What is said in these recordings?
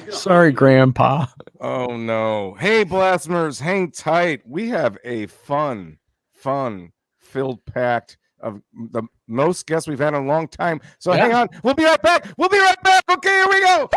Sorry, Grandpa. Oh, no. Hey, Blasphemers, hang tight. We have a fun-filled packed of the most guests we've had in a long time. So hang on. We'll be right back. Okay, here we go.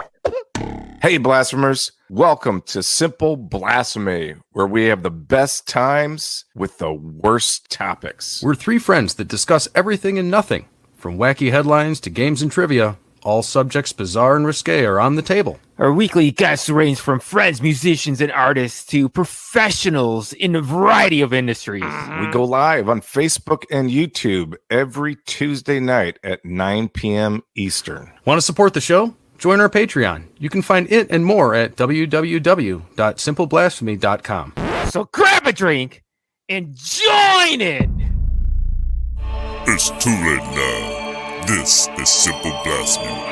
Hey, Blasphemers. Welcome to Simple Blasphemy, where we have the best times with the worst topics. We're three friends that discuss everything and nothing, from wacky headlines to games and trivia. All subjects bizarre and risque are on the table. Our weekly guests range from friends, musicians, and artists to professionals in a variety of industries. We go live on Facebook and YouTube every Tuesday night at 9 p.m. Eastern. Want to support the show? Join our Patreon. You can find it and more at www.simpleblasphemy.com. So grab a drink and join in! It's too late now. This is Simple Blasphemy.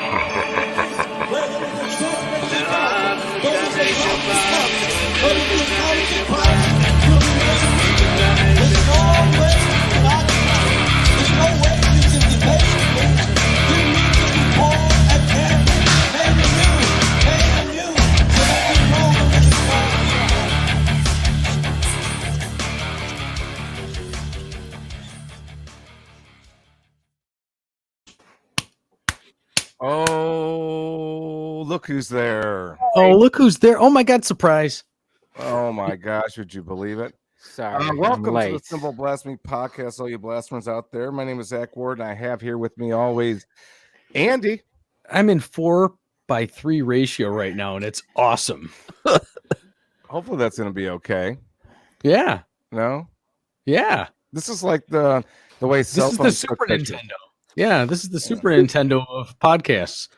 Oh, look who's there. Oh, look who's there. Oh, my God, surprise. Oh, my gosh. Would you believe it? Sorry, welcome to late. the Simple Blasphemy podcast, all you blasphemers out there. My name is Zach Ward, and I have here with me always Andy. I'm in 4:3 ratio right now, and it's awesome. Hopefully that's going to be okay. Yeah. No? Yeah. This is like the way This cell is the phones Super took pictures. Nintendo. Yeah, this is the Super Nintendo of podcasts.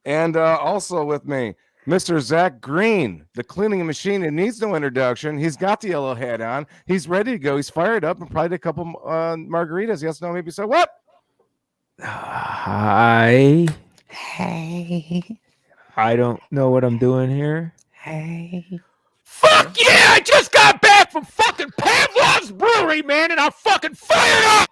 And also with me, Mr. Zach Green, the cleaning machine. It needs no introduction. He's got the yellow hat on. He's ready to go. He's fired up and probably a couple margaritas. Yes, no, maybe so. What? Hi. Hey. I don't know what I'm doing here. Hey. Fuck yeah! I just got back from fucking Pavlov's brewery, man, and I'm fucking fired up!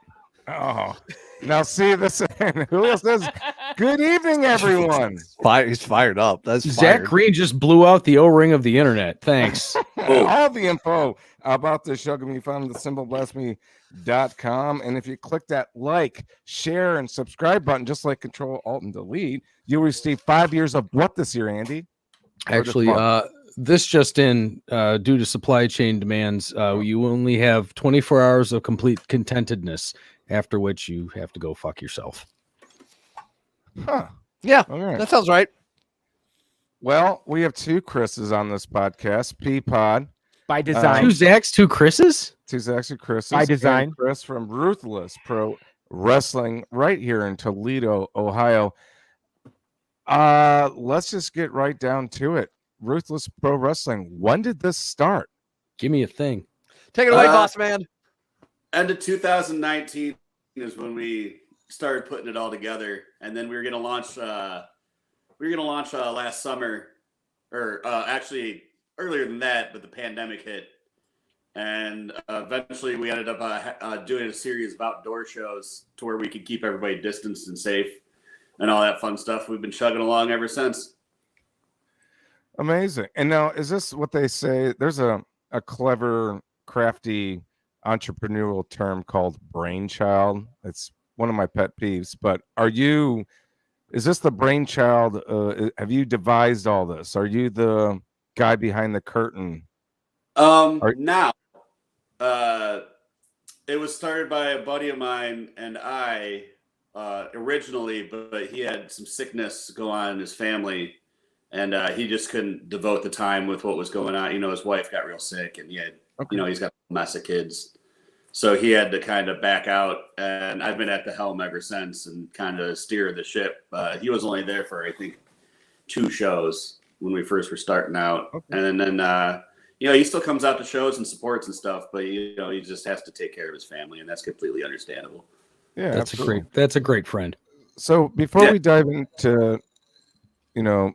Oh, now see this. Julio says, "Good evening, everyone." He's fired up. That's Zach Green just blew out the O-ring of the internet. Thanks. All the info about this show can be found on the simpleblasphemy.com. And if you click that like, share, and subscribe button, just like Control, Alt, and Delete, you'll receive 5 years of what this year, Andy? Actually, this just in, due to supply chain demands, you only have 24 hours of complete contentedness, after which you have to go fuck yourself. Huh. Yeah, Okay. that sounds right. Well, we have two Chris's on this podcast. Peapod. By design. Two Zachs, two Chris's? Two Zachs and Chris's. By design. And Chris from Ruthless Pro Wrestling right here in Toledo, Ohio. Let's just get right down to it. Ruthless Pro Wrestling. When did this start? Give me a thing. Take it away, boss man. End of 2019 is when we started putting it all together, and then we were going to launch. Last summer, or actually earlier than that, but the pandemic hit, and eventually we ended up doing a series of outdoor shows to where we could keep everybody distanced and safe, and all that fun stuff. We've been chugging along ever since. Amazing. And now, is this what they say? There's a clever, crafty entrepreneurial term called brainchild. It's one of my pet peeves. But is this the brainchild? Have you devised all this? Are you the guy behind the curtain? Now, it was started by a buddy of mine and I originally, but he had some sickness go on in his family. And he just couldn't devote the time with what was going on. You know, his wife got real sick, and he had, he's got a mess of kids. So he had to kind of back out, and I've been at the helm ever since and kind of steer the ship. He was only there for, I think, 2 shows when we first were starting out. Okay. And then, he still comes out to shows and supports and stuff, but, he just has to take care of his family, and that's completely understandable. Yeah, that's a great friend. So before we dive into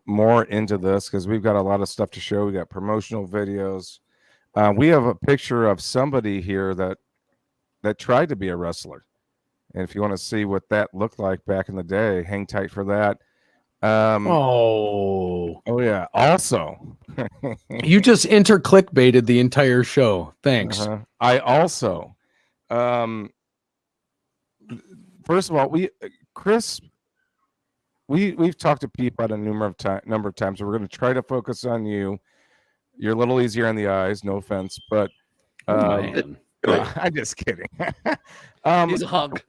more into this, because we've got a lot of stuff to show. We got promotional videos. We have a picture of somebody here that tried to be a wrestler, And if you want to see what that looked like back in the day, hang tight for that. Oh Yeah. Also, you just clickbaited the entire show. Thanks. I also, first of all, Chris, we've talked to Peapod a number of times. So we're going to try to focus on you. You're a little easier on the eyes, no offense, but Man. I'm just kidding. He's a hunk.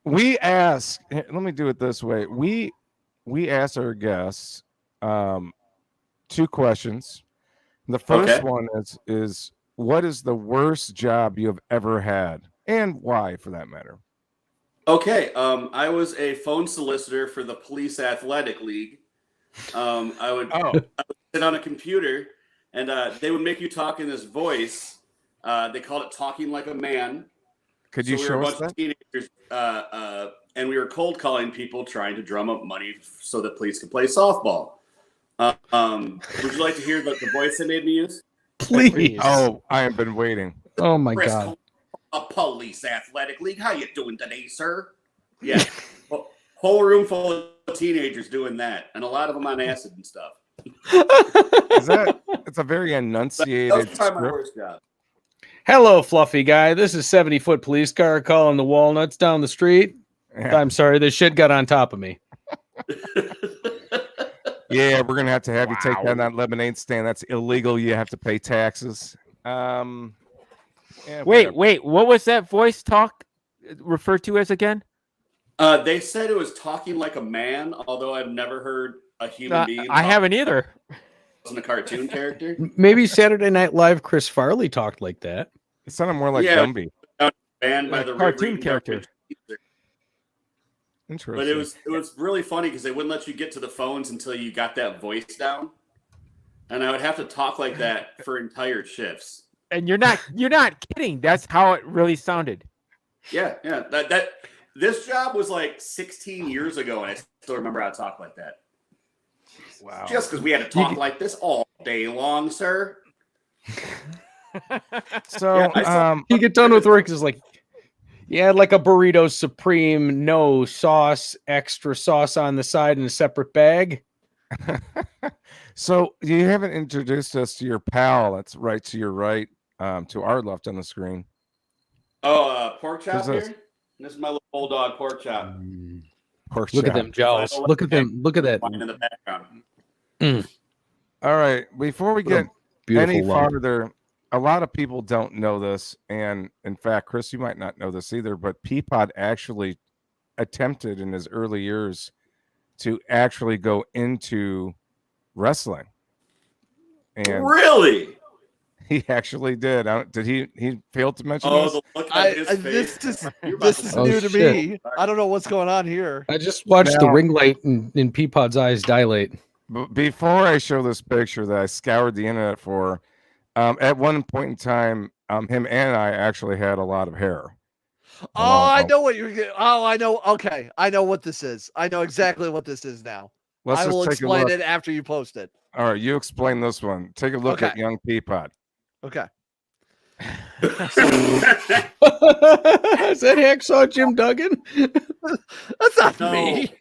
We ask. Let me do it this way. We ask our guests 2 questions. The first one is what is the worst job you have ever had, and why, for that matter? Okay. I was a phone solicitor for the Police Athletic League. I would sit on a computer, and they would make you talk in this voice. They called it talking like a man. Could you show us that? Of teenagers, and we were cold calling people trying to drum up money so that police could play softball. Would you like to hear the voice they made me use? Please. Oh, I have been waiting. Oh my Chris, God. a Police Athletic League. How you doing today, sir? Yeah. Whole room full of teenagers doing that, and a lot of them on acid and stuff. It's a very enunciated That's probably my script. worst job. Hello, fluffy guy. This is 70-foot police car calling the Walnuts down the street. Yeah. I'm sorry, this shit got on top of me. Yeah, we're gonna have you take down that lemonade stand. That's illegal. You have to pay taxes. Yeah, Wait. What was that voice talk referred to as again? They said it was talking like a man, although I've never heard a human being. I haven't either. Wasn't a cartoon character. Maybe Saturday Night Live Chris Farley talked like that. It sounded more like Gumby. Banned by the cartoon character. Interesting. But it was really funny because they wouldn't let you get to the phones until you got that voice down, and I would have to talk like that for entire shifts. And you're not kidding. That's how it really sounded. Yeah. That this job was like 16 years ago, and I still remember how to talk like that. Wow. Just because we had to talk like this all day long, sir. So You get done with work, is like, yeah, like a burrito supreme, no sauce, extra sauce on the side in a separate bag. So you haven't introduced us to your pal. That's right to your right, to our left on the screen. Oh, pork chop Who's this? here. This is my little bulldog pork chop. Pork Look at chop. them jowls. Look at them. Look at that. In the background. All right. Before we get Beautiful any lump. farther, a lot of people don't know this, and in fact, Chris, you might not know this either, but Peapod actually attempted in his early years to actually go into wrestling, and Really? he actually did. Did he failed to mention Oh, this? the look on his face. This is Oh, new to shit. me. I don't know what's going on here. I just watched the Now- ring light in Peapod's eyes dilate. Before I show this picture that I scoured the internet for, at one point in time, him and I actually had a lot of hair. Oh, I know what you're getting. Oh, I know. Okay. I know what this is. I know exactly what this is now. Let's I just will take a explain look. it after you post it. All right, you explain this one. Take a look at Okay. young Peapod. Okay. Is that Hacksaw Jim Duggan? That's not No. me.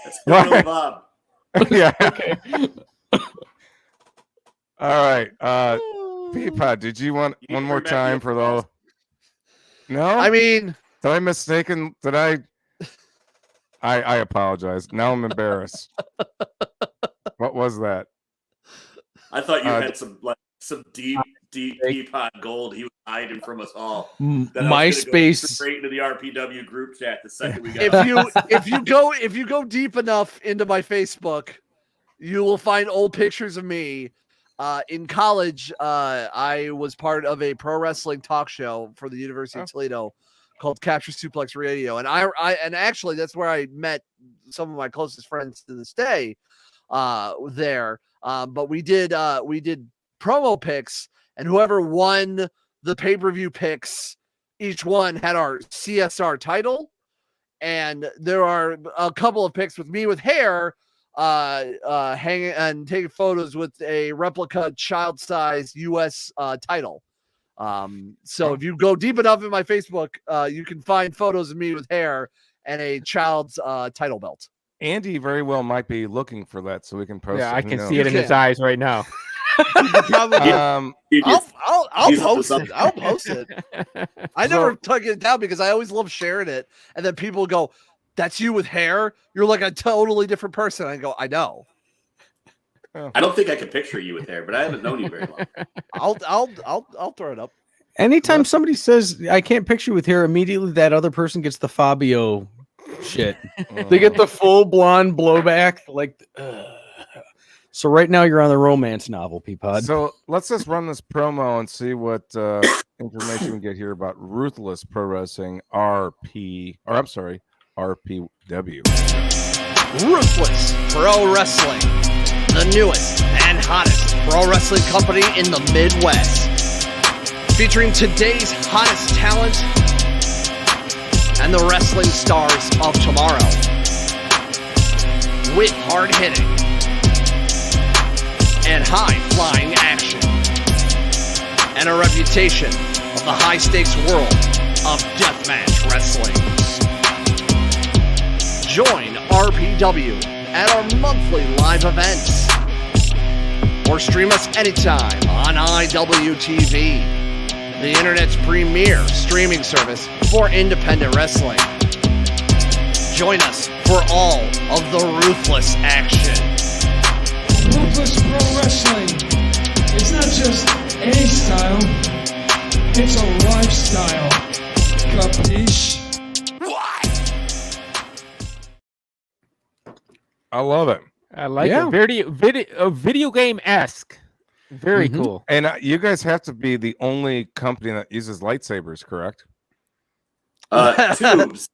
That's Billy Bob. Yeah. All right. Peapod, did you want You one can more bring back time the for the? No. I mean, Did I mistaken? Did I? I apologize. Now I'm embarrassed. What was that? I thought you Uh, had some deep Peapod gold he was hiding from us all. That I was gonna go MySpace. straight into the RPW group chat the second we got. if you go deep enough into my Facebook, you will find old pictures of me. In college, I was part of a pro wrestling talk show for the University of Toledo called Capture Suplex Radio, and I actually that's where I met some of my closest friends to this day. There, but we did promo picks, and whoever won the pay-per-view picks, each one had our CSR title, and there are a couple of picks with me with hair. Hanging and taking photos with a replica child-sized U.S. Title. So if you go deep enough in my Facebook, you can find photos of me with hair and a child's title belt. Andy very well might be looking for that, so we can post. Yeah, it. I Who can knows? see it in his eyes right now. Um, I'll post it. I'll post it. I never took it down because I always love sharing it. And then people go, "That's you with hair? You're like a totally different person." I go, "I know." I don't think I could picture you with hair, but I haven't known you very long. I'll throw it up. Anytime somebody says I can't picture with hair, immediately that other person gets the Fabio shit. They get the full blonde blowback. Like, so right now you're on the romance novel, Peapod. So let's just run this promo and see what information we get here about Ruthless Pro Wrestling RPW. Ruthless Pro Wrestling, the newest and hottest pro wrestling company in the Midwest. Featuring today's hottest talent and the wrestling stars of tomorrow. With hard-hitting and high-flying action. And a reputation of the high-stakes world of deathmatch wrestling. Join RPW at our monthly live events. Or stream us anytime on IWTV. The internet's premier streaming service for independent wrestling. Join us for all of the ruthless action. Ruthless Pro Wrestling is not just a style, it's a lifestyle. Capiche? I love it. I like it. Video game-esque. Very cool. And you guys have to be the only company that uses lightsabers, correct? Tubes.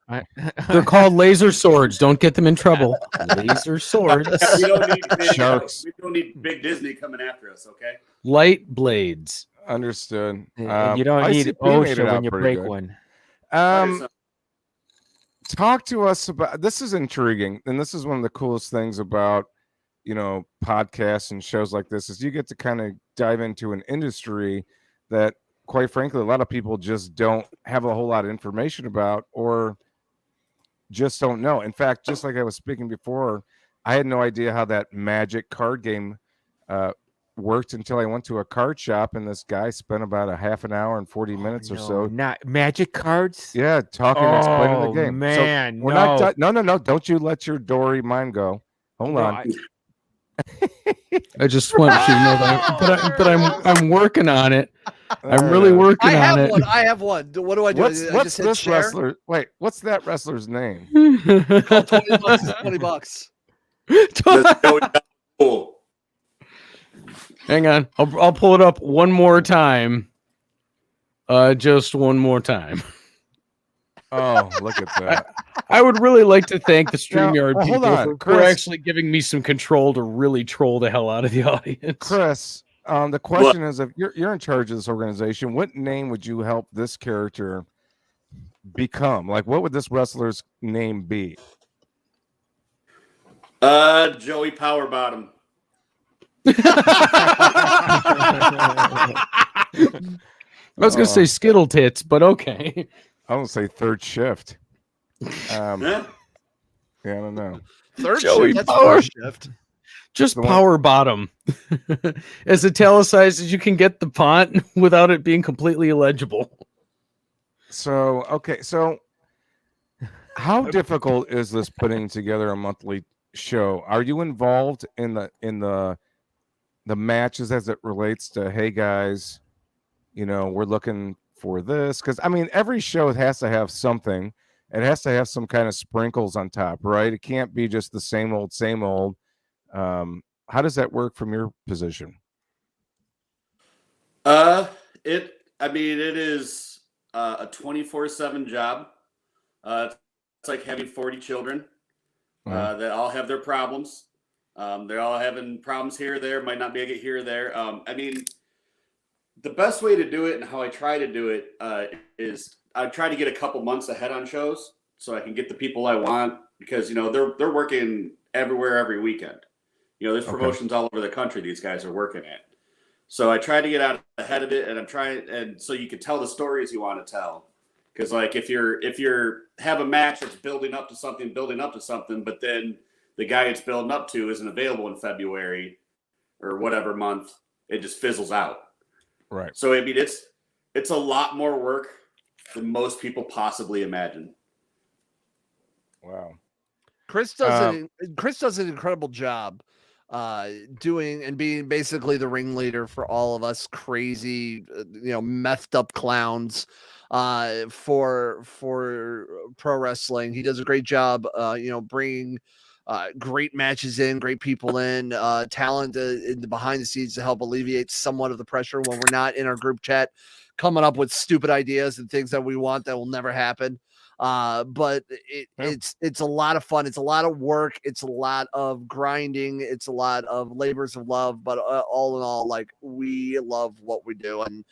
They're called laser swords. Don't get them in trouble. Laser swords. We don't need big, Sharks. We don't need Big Disney coming after us, okay? Light blades. Understood. And you don't need ICP made it OSHA out when you pretty break good. one. Talk to us about this. Is intriguing, and this is one of the coolest things about podcasts and shows like this is you get to kind of dive into an industry that, quite frankly, a lot of people just don't have a whole lot of information about or just don't know. In fact, just like I was speaking before, I had no idea how that Magic card game worked until I went to a card shop and this guy spent about a half an hour and 40 minutes or so. Not Magic cards? Yeah, talking and explaining the game. Man, so we're not no. Don't you let your Dory mind go. Hold on. I just want you to know that, I'm working on it. I'm really working on it. I have one. What do I do? What's this wrestler? Wait, what's that wrestler's name? $20 is $20. Cool. Hang on, I'll pull it up one more time. Just one more time. Oh, look at that. I would really like to thank the StreamYard hold people on, for actually giving me some control to really troll the hell out of the audience. Chris, the question is, if you're in charge of this organization, what name would you help this character become? Like, what would this wrestler's name be? Joey Powerbottom. I was going to say Skittle Tits, but okay. I would say Third Shift. Yeah, I don't know. Third Joey shift. Power. That's shift. Just Power Bottom. As italicized as you can get the font without it being completely illegible. So, okay. So how difficult is this putting together a monthly show? Are you involved in the matches as it relates to, hey guys, we're looking for this? Because I mean, every show has to have something. It has to have some kind of sprinkles on top, right? It can't be just the same old, same old. How does that work from your position? It is a 24/7 job. It's like having 40 children that all have their problems. They're all having problems here or there, might not be able to get here or there. The best way to do it and how I try to do it is I try to get a couple months ahead on shows so I can get the people I want, because they're working everywhere every weekend. There's promotions all over the country these guys are working at. So I try to get out ahead of it, and I'm trying, and so you can tell the stories you want to tell. Because like if you're have a match that's building up to something, but then the guy it's building up to isn't available in February or whatever month, it just fizzles out. Right. So I mean, it's a lot more work than most people possibly imagine. Wow. Chris does an incredible job doing and being basically the ringleader for all of us crazy, methed up clowns for pro wrestling. He does a great job, bringing great matches in, great people in, talent in the behind the scenes to help alleviate somewhat of the pressure when we're not in our group chat coming up with stupid ideas and things that we want that will never happen. But it's a lot of fun. It's a lot of work. It's a lot of grinding. It's a lot of labors of love. But all in all, like, we love what we do, and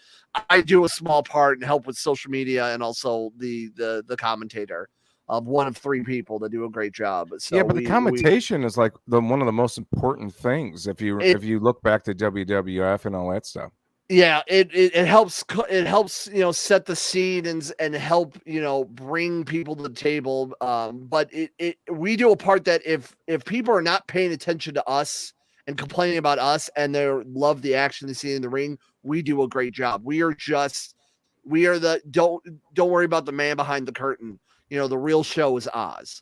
I do a small part and help with social media and also the commentator of one of three people that do a great job. So yeah, but the commentation is like one of the most important things if you look back to WWF and all that stuff. Yeah, it helps set the scene and help bring people to the table. But we do a part that if people are not paying attention to us and complaining about us and they love the action they see in the ring, we do a great job. We are the don't worry about the man behind the curtain. The real show is Oz.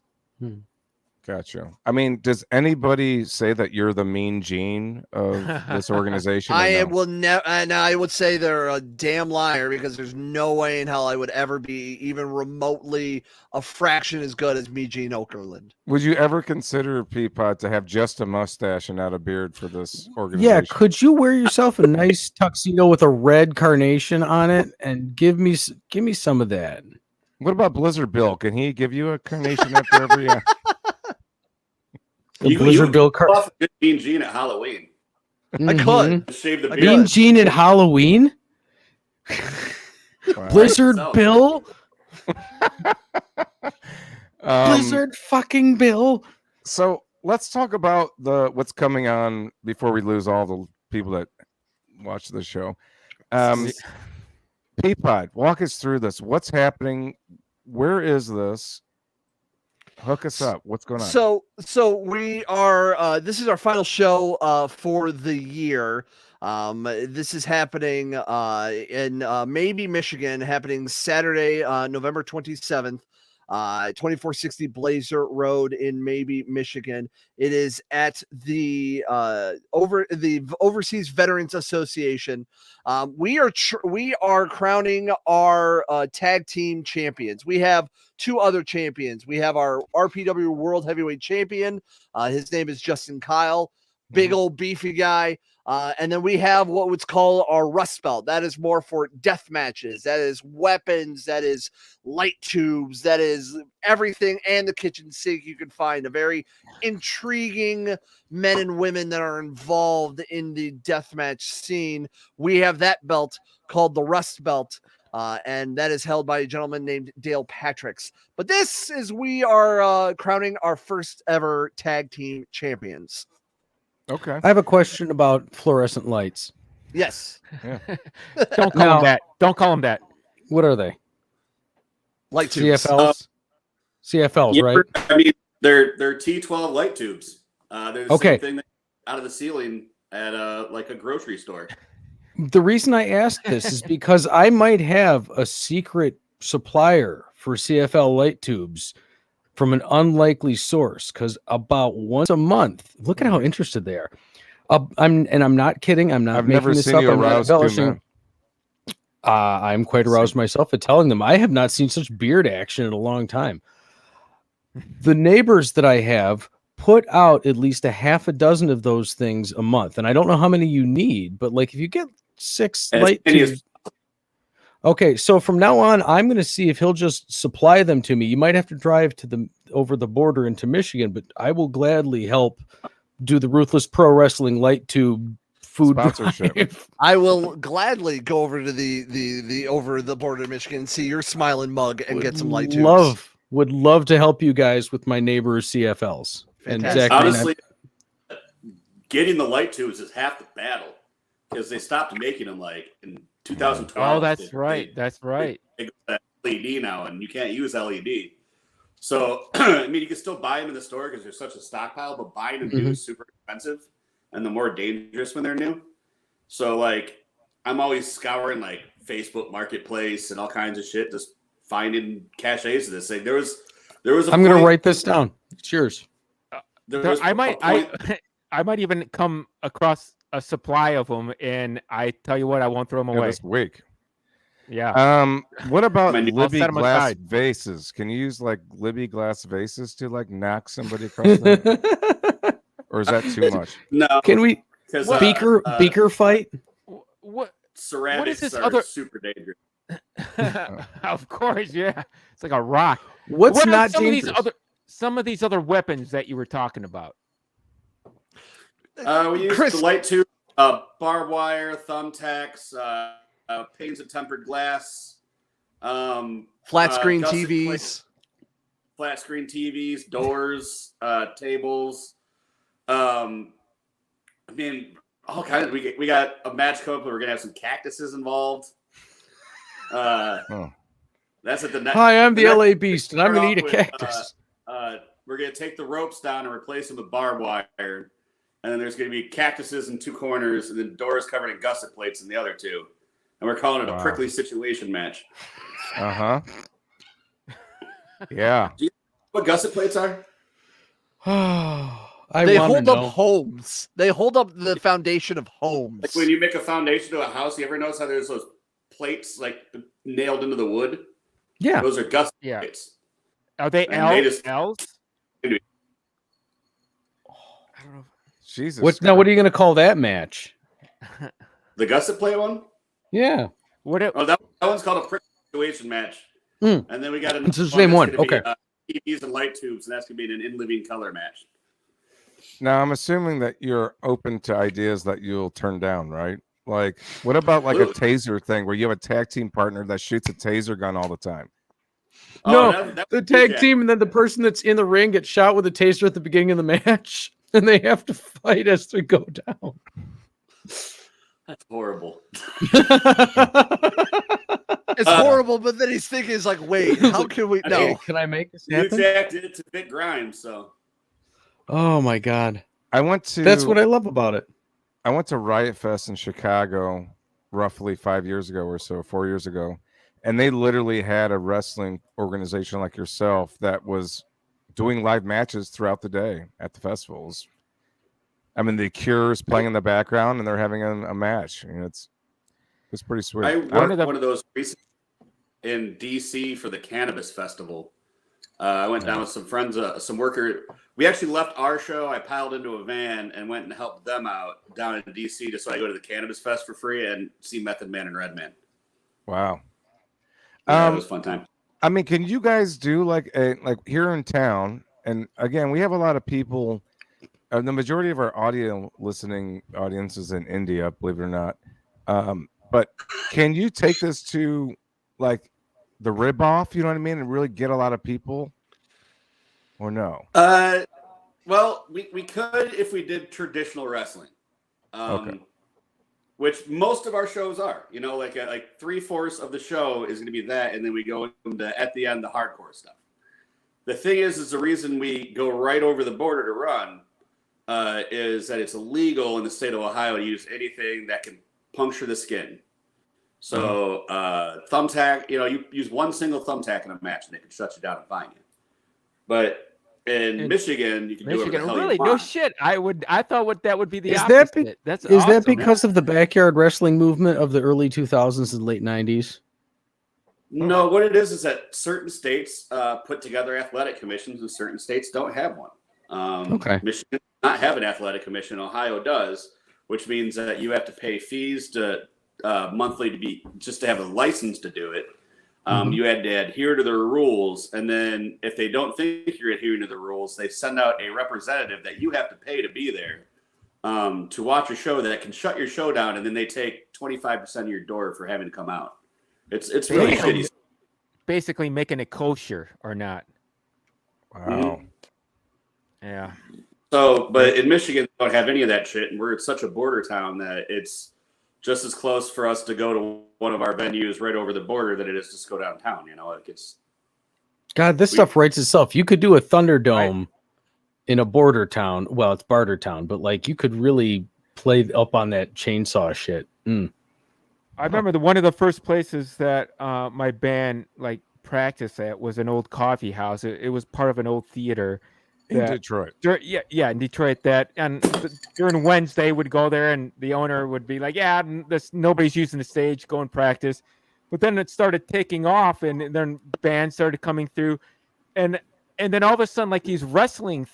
Gotcha. I mean, does anybody say that you're the Mean Gene of this organization? I would say they're a damn liar, because there's no way in hell I would ever be even remotely a fraction as good as me, Gene Okerlund. Would you ever consider Peapod to have just a mustache and not a beard for this organization? Yeah, could you wear yourself a nice tuxedo with a red carnation on it and give me some of that? What about Blizzard Bill? Can he give you a carnation after every? Blizzard Bill Mean Gene at Halloween. I could shave the beard. Mean Gene at Halloween. Wow. Blizzard Bill. Blizzard fucking Bill. So let's talk about what's coming on before we lose all the people that watch the show. Peapod, walk us through this. What's happening? Where is this? Hook us up. What's going on? So we are. This is our final show for the year. This is happening in Mabee, Michigan. Happening Saturday, November 27th. 2460 Blazer Road in Mabee, Michigan. It is at the Overseas Veterans Association. We are crowning our tag team champions. We have two other champions. We have our RPW World Heavyweight Champion. His name is Justin Kyle, big old beefy guy. And then we have what was called our Rust Belt. That is more for death matches. That is weapons. That is light tubes. That is everything and the kitchen sink you can find. A very intriguing men and women that are involved in the death match scene. We have that belt called the Rust Belt. And that is held by a gentleman named Dale Patricks. But we are crowning our first ever tag team champions. Okay. I have a question about fluorescent lights. Yes. Yeah. Don't call them that. Don't call them that. What are they? Light tubes. CFLs? CFLs, Yeah, right? I mean, they're T12 light tubes. They're the Okay. same thing out of the ceiling at like a grocery store. The reason I asked this is because I might have a secret supplier for CFL light tubes from an unlikely source, because about once a month, look at how interested they are. I'm not kidding. I'm not I've making never this seen up. you I'm not aroused two embellishing. men. I'm quite aroused myself at telling them I have not seen such beard action in a long time. The neighbors that I have put out at least a half a dozen of those things a month, and I don't know how many you need, but like if you get 6 light tubes. Okay, so from now on, I'm going to see if he'll just supply them to me. You might have to drive over the border into Michigan, but I will gladly help do the Ruthless Pro Wrestling light tube food Sponsorship. drive. I will gladly go over to the over the border of Michigan, see your smiling mug, and get some light tubes. Would love to help you guys with my neighbor's CFLs. And Fantastic. Zach, Honestly, getting the light tubes is half the battle. because they stopped making them like in 2012. Oh, that's right. That's right. They got that LED now, and you can't use LED. So, I mean, you can still buy them in the store because there's such a stockpile, but buying them new is super expensive and the more dangerous when they're new. So, like, I'm always scouring like Facebook Marketplace and all kinds of shit, just finding caches of this thing. There was. I'm going to write this down. It's yours. I might even come across a supply of them, and I tell you what, I won't throw them away this week. Yeah. What about I'll Libby set 'em glass aside. vases? Can you use like Libby glass vases to like knock somebody across the or is that too much? No. Can we Because beaker fight? What ceramics this are other- super dangerous. Of course, yeah. It's like a rock. What's What are not some dangerous? of these other weapons that you were talking about? We use Chris- the light tube, barbed wire, thumbtacks, panes of tempered glass, Flat screen gusset TVs. plates, flat screen TVs, doors, tables. I mean, all kinds. We got a match coming up. We're gonna have some cactuses involved. That's at the next. Hi, I'm the next- LA Beast, and I'm going to eat a with, cactus. We're gonna take the ropes down and replace them with barbed wire, and then there's gonna be cactuses in two corners, and then doors covered in gusset plates in the other two, and we're calling it a prickly situation match. Yeah. What gusset plates are? They hold up homes. They hold up the foundation of homes. Like when you make a foundation to a house, you ever notice how there's those plates like nailed into the wood? Yeah. Those are gusset plates. Are they And they L's? just- L's? I don't know. Jesus. What are you going to call that match? The gusset plate one? Yeah. That one's called a prickly situation match. Mm. And then we got It's the same one. Okay. TVs and light tubes, and that's gonna be an in-living color match. Now I'm assuming that you're open to ideas that you'll turn down, right? Like, what about like a taser thing where you have a tag team partner that shoots a taser gun all the time? No, the tag team, and then the person that's in the ring gets shot with a taser at the beginning of the match, and they have to fight as they go down. That's horrible. It's horrible, but then he's thinking, "Is like, wait, how can we? No, Can I make this New happen? Jack did it to Vic Grimes, so Oh my god, that's what I love about it. I went to Riot Fest in Chicago roughly 5 years ago or so, 4 years ago, and they literally had a wrestling organization like yourself that was doing live matches throughout the day at the festivals. I mean, the Cure's playing in the background, and they're having a match. I mean, it's pretty sweet. I worked one of those recently in DC for the Cannabis Festival. I went down with some friends, some worker. We actually left our show. I piled into a van and went and helped them out down in DC just so I go to the Cannabis Fest for free and see Method Man and Redman. Wow. Yeah, it was a fun time. I mean, can you guys do like here in town? And again, we have a lot of people. The majority of our audio listening audience is in India, believe it or not. But can you take this to like the rib off? You know what I mean, and really get a lot of people, or no? Well, we could if we did traditional wrestling. Okay. Which most of our shows are. You know, like 3/4 of the show is going to be that, and then we go into at the end the hardcore stuff. The thing is the reason we go right over the border to run is that it's illegal in the state of Ohio to use anything that can puncture the skin. So thumbtack, you use one single thumbtack in a match and they can shut you down and fine you. But in Michigan, you can do whatever the hell really? you want. No shit. I thought that would be the Is opposite. that That's is that awesome. because of the backyard wrestling movement of the early 2000s and late 90s? No, what it is that certain states put together athletic commissions and certain states don't have one. Okay. Michigan does not have an athletic commission. Ohio does, which means that you have to pay fees to monthly to have a license to do it. You had to adhere to their rules, and then if they don't think you're adhering to the rules, they send out a representative that you have to pay to be there to watch a show that can shut your show down, and then they take 25% of your door for having to come out. It's really shitty. Basically making it kosher or not. Wow. Yeah. So, but in Michigan, they don't have any of that shit, and we're such a border town that it's just as close for us to go to one of our venues right over the border than it is just go downtown. Like it's. God, this stuff writes itself. You could do a Thunderdome in a border town. Well, it's barter town, but like you could really play up on that chainsaw shit. I remember one of the first places that my band like practiced at was an old coffee house. It was part of an old theater in Detroit. In Detroit. During Wednesday, would go there, and the owner would be like, "Yeah, nobody's using the stage. Go and practice." But then it started taking off, and then bands started coming through, and then all of a sudden, like these wrestling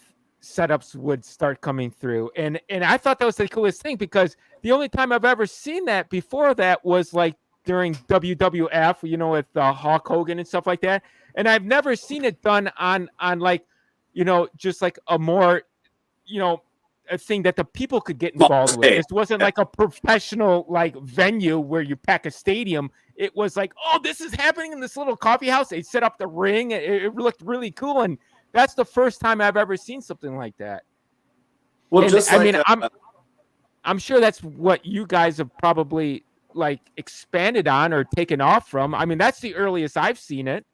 setups would start coming through, and I thought that was the coolest thing, because the only time I've ever seen that before that was like during WWF, with Hulk Hogan and stuff like that, and I've never seen it done on like, just like a more, a thing that the people could get involved with. This wasn't like a professional like venue where you pack a stadium. It was like, oh, this is happening in this little coffee house. They set up the ring. It looked really cool, and that's the first time I've ever seen something like that. Well, and, just like I'm sure that's what you guys have probably like expanded on or taken off from. I mean, that's the earliest I've seen it.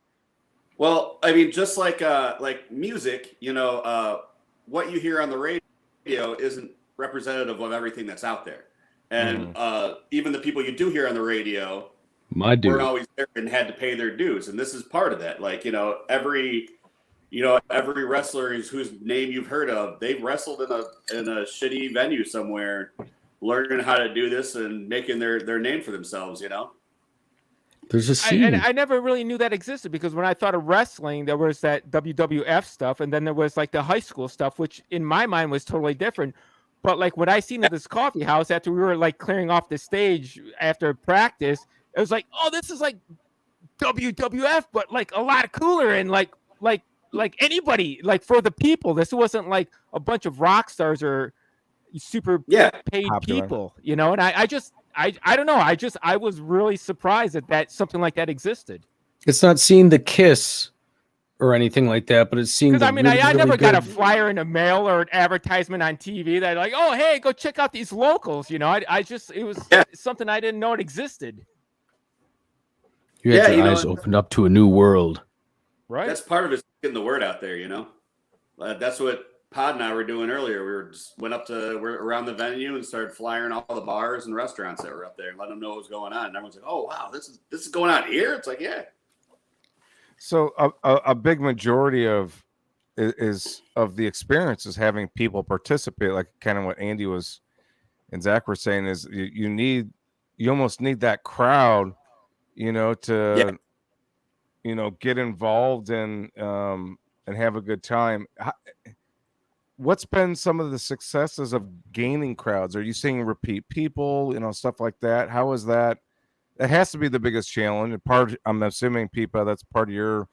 Well, I mean, just like music, what you hear on the radio isn't representative of everything that's out there. And even the people you do hear on the radio weren't always there and had to pay their dues. And this is part of that. Like, every wrestler whose name you've heard of, they've wrestled in a shitty venue somewhere, learning how to do this and making their name for themselves, There's a scene. And I never really knew that existed, because when I thought of wrestling, there was that WWF stuff, and then there was like the high school stuff, which in my mind was totally different. But like when I seen at this coffee house after we were like clearing off the stage after practice, it was like, oh, this is like WWF, but like a lot cooler, and like anybody, like for the people. This wasn't like a bunch of rock stars or super paid people, And I don't know. I was really surprised that something like that existed. It's not seeing the Kiss or anything like that, but it's seeing. Because I mean, I never got a flyer in the mail or an advertisement on TV that like, oh, hey, go check out these locals. It was something I didn't know it existed. You had your eyes opened up to a new world. Right. That's part of it, getting the word out there. That's what Pod and I were doing earlier. We're around the venue and started flyering all the bars and restaurants that were up there and letting them know what was going on. And everyone's like, "Oh wow, this is going on here." It's like, yeah. So a big majority of the experience is having people participate, like kind of what Andy and Zach were saying, is you almost need that crowd, to get involved and have a good time. What's been some of the successes of gaining crowds? Are you seeing repeat people, stuff like that? How is that? That has to be the biggest challenge. I'm assuming, Peapod, that's part of your,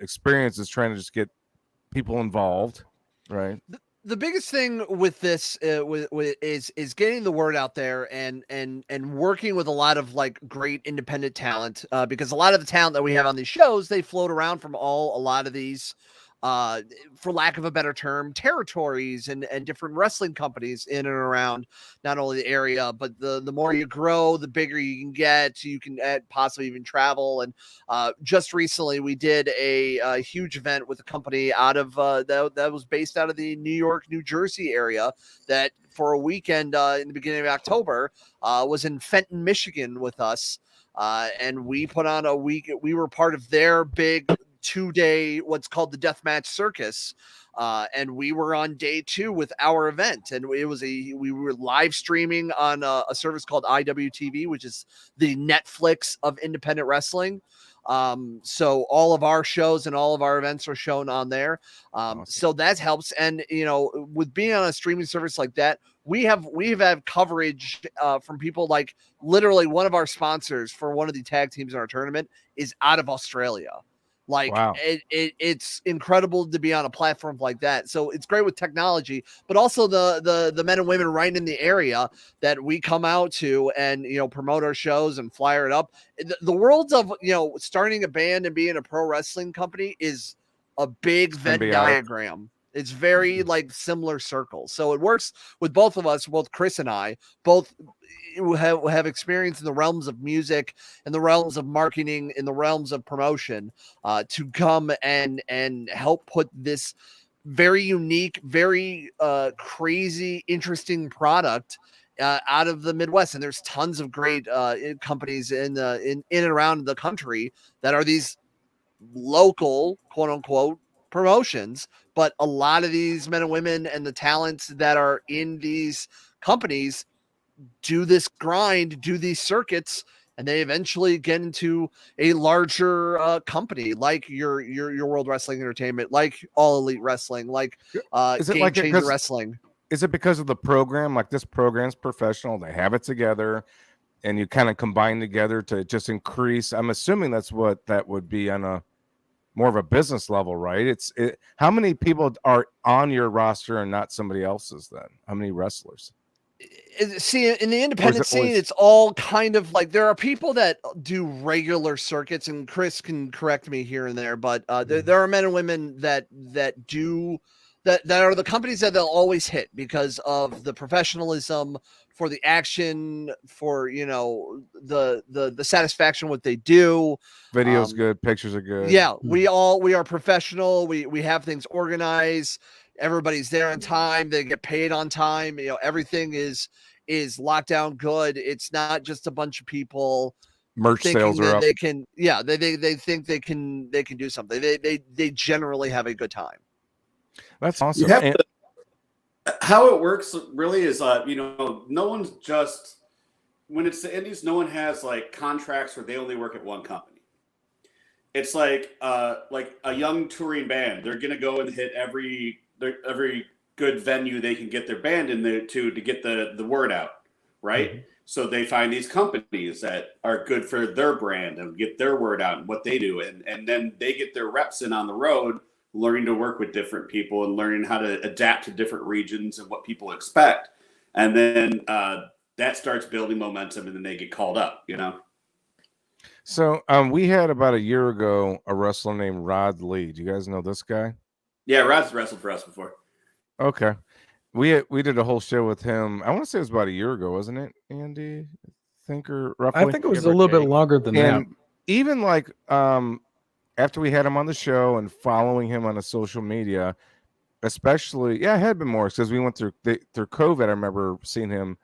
experience, is trying to just get people involved, right? The biggest thing with this is getting the word out there and working with a lot of like great independent talent, because a lot of the talent that we have on these shows, they float around from a lot of these, for lack of a better term, territories and different wrestling companies in and around not only the area, but the more you grow, the bigger you can get. You can possibly even travel. And just recently, we did a huge event with a company out of that was based out of the New York, New Jersey area, that for a weekend in the beginning of October was in Fenton, Michigan with us. And we put on a week. We were part of their big 2-day, what's called the Deathmatch Circus. And we were on day 2 with our event. And we were live streaming on a service called IWTV, which is the Netflix of independent wrestling. So all of our shows and all of our events are shown on there. Awesome. So that helps. And, with being on a streaming service like that, we've had coverage from people like literally one of our sponsors for one of the tag teams in our tournament is out of Australia. Like, wow. It's incredible to be on a platform like that. So it's great with technology, but also the men and women right in the area that we come out to and, promote our shows and flyer it up. The world of, starting a band and being a pro wrestling company is a big Venn diagram. It's very like similar circles. So it works with both of us, both Chris and I, both have experience in the realms of music, in the realms of marketing, in the realms of promotion, to come and help put this very unique, very crazy, interesting product out of the Midwest. And there's tons of great companies in and around the country that are these local, quote unquote, promotions. But a lot of these men and women and the talents that are in these companies do this grind, do these circuits, and they eventually get into a larger company like your World Wrestling Entertainment, like All Elite Wrestling, like Game Changer Wrestling. Is it because of the program? Like, this program's professional, they have it together, and you kind of combine together to just increase. I'm assuming that's what that would be on a more of a business level, right? How many people are on your roster and not somebody else's then? How many wrestlers? See, in the independent scene, it's all kind of like, there are people that do regular circuits, and Chris can correct me here and there, but there are men and women that are the companies that they'll always hit because of the professionalism, for the action, for the satisfaction what they do. Video's good, pictures are good. Yeah, we are professional. We have things organized. Everybody's there on time. They get paid on time. Everything is locked down good. It's not just a bunch of people. Merch sales are up. They can, they think they can do something. They generally have a good time. That's awesome. How it works really is, no one's just, when it's the indies, no one has like contracts where they only work at one company. It's like a young touring band. They're going to go and hit every good venue they can get their band in there to get the word out. Right. Mm-hmm. So they find these companies that are good for their brand and get their word out and what they do. And then they get their reps in on the road, learning to work with different people and learning how to adapt to different regions and what people expect. And then that starts building momentum, and then they get called up, So we had about a year ago a wrestler named Rod Lee. Do you guys know this guy? Yeah, Rod's wrestled for us before. Okay. We did a whole show with him. I want to say it was about a year ago, wasn't it, Andy? Roughly. I think it was a little bit longer than that. Even like after we had him on the show and following him on the social media, especially, it had been more because we went through COVID. I remember seeing him.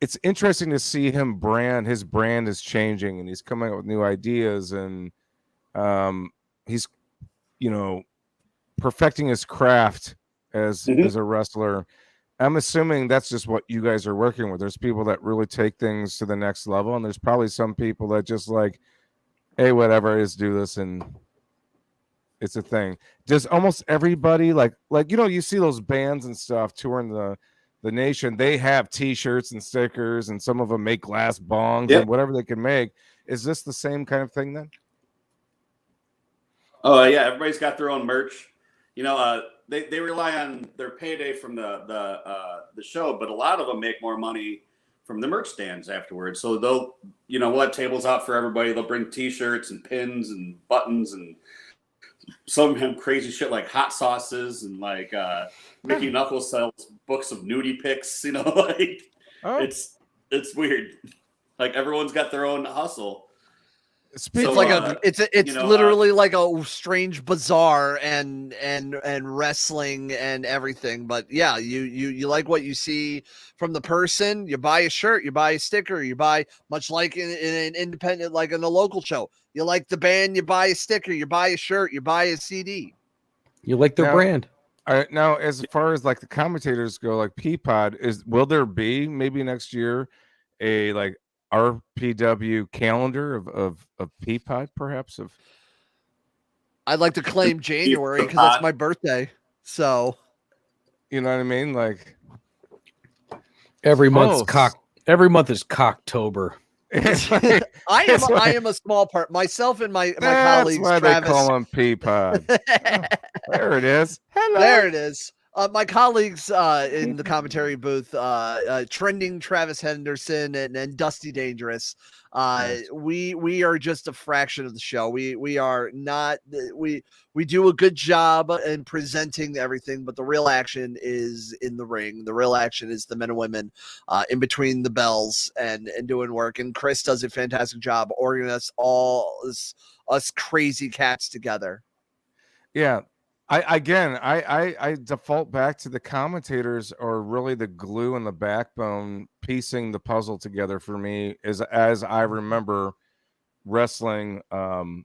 It's interesting to see him his brand is changing, and he's coming up with new ideas, and he's, perfecting his craft as a wrestler. I'm assuming that's just what you guys are working with. There's people that really take things to the next level, and there's probably some people that just like, hey, whatever, just do this, and it's a thing. Does almost everybody like you see those bands and stuff touring the nation, they have t-shirts and stickers, and some of them make glass bongs and whatever they can make. Is this the same kind of thing then? Oh yeah, everybody's got their own merch. They rely on their payday from the show, but a lot of them make more money from the merch stands afterwards. So they'll, we'll have tables out for everybody. They'll bring t-shirts and pins and buttons, and some of them crazy shit like hot sauces, and like Mickey Knuckles sells books of nudie pics, it's weird. Like, everyone's got their own hustle. It's like it's literally like a strange bazaar and wrestling and everything. But yeah, you like what you see from the person. You buy a shirt, you buy a sticker, you buy, much like in an independent, like in a local show. You like the band, you buy a sticker, you buy a shirt, you buy a CD. You like their brand. Now, as far as like the commentators go, like Peapod, will there be maybe next year a like RPW calendar of Peapod, perhaps? I'd like to claim January because that's my birthday. So, you know what I mean? Like every month is Cocktober. I am a small part. Myself and my colleagues. That's why Travis, they call him Peapod. There it is. Hello. There it is. My colleagues in the commentary booth, trending Travis Henderson and Dusty Dangerous. We are just a fraction of the show. We are not. We do a good job in presenting everything, but the real action is in the ring. The real action is the men and women in between the bells and doing work. And Chris does a fantastic job organizing us crazy cats together. Yeah. I default back to the commentators are really the glue and the backbone piecing the puzzle together for me as I remember wrestling when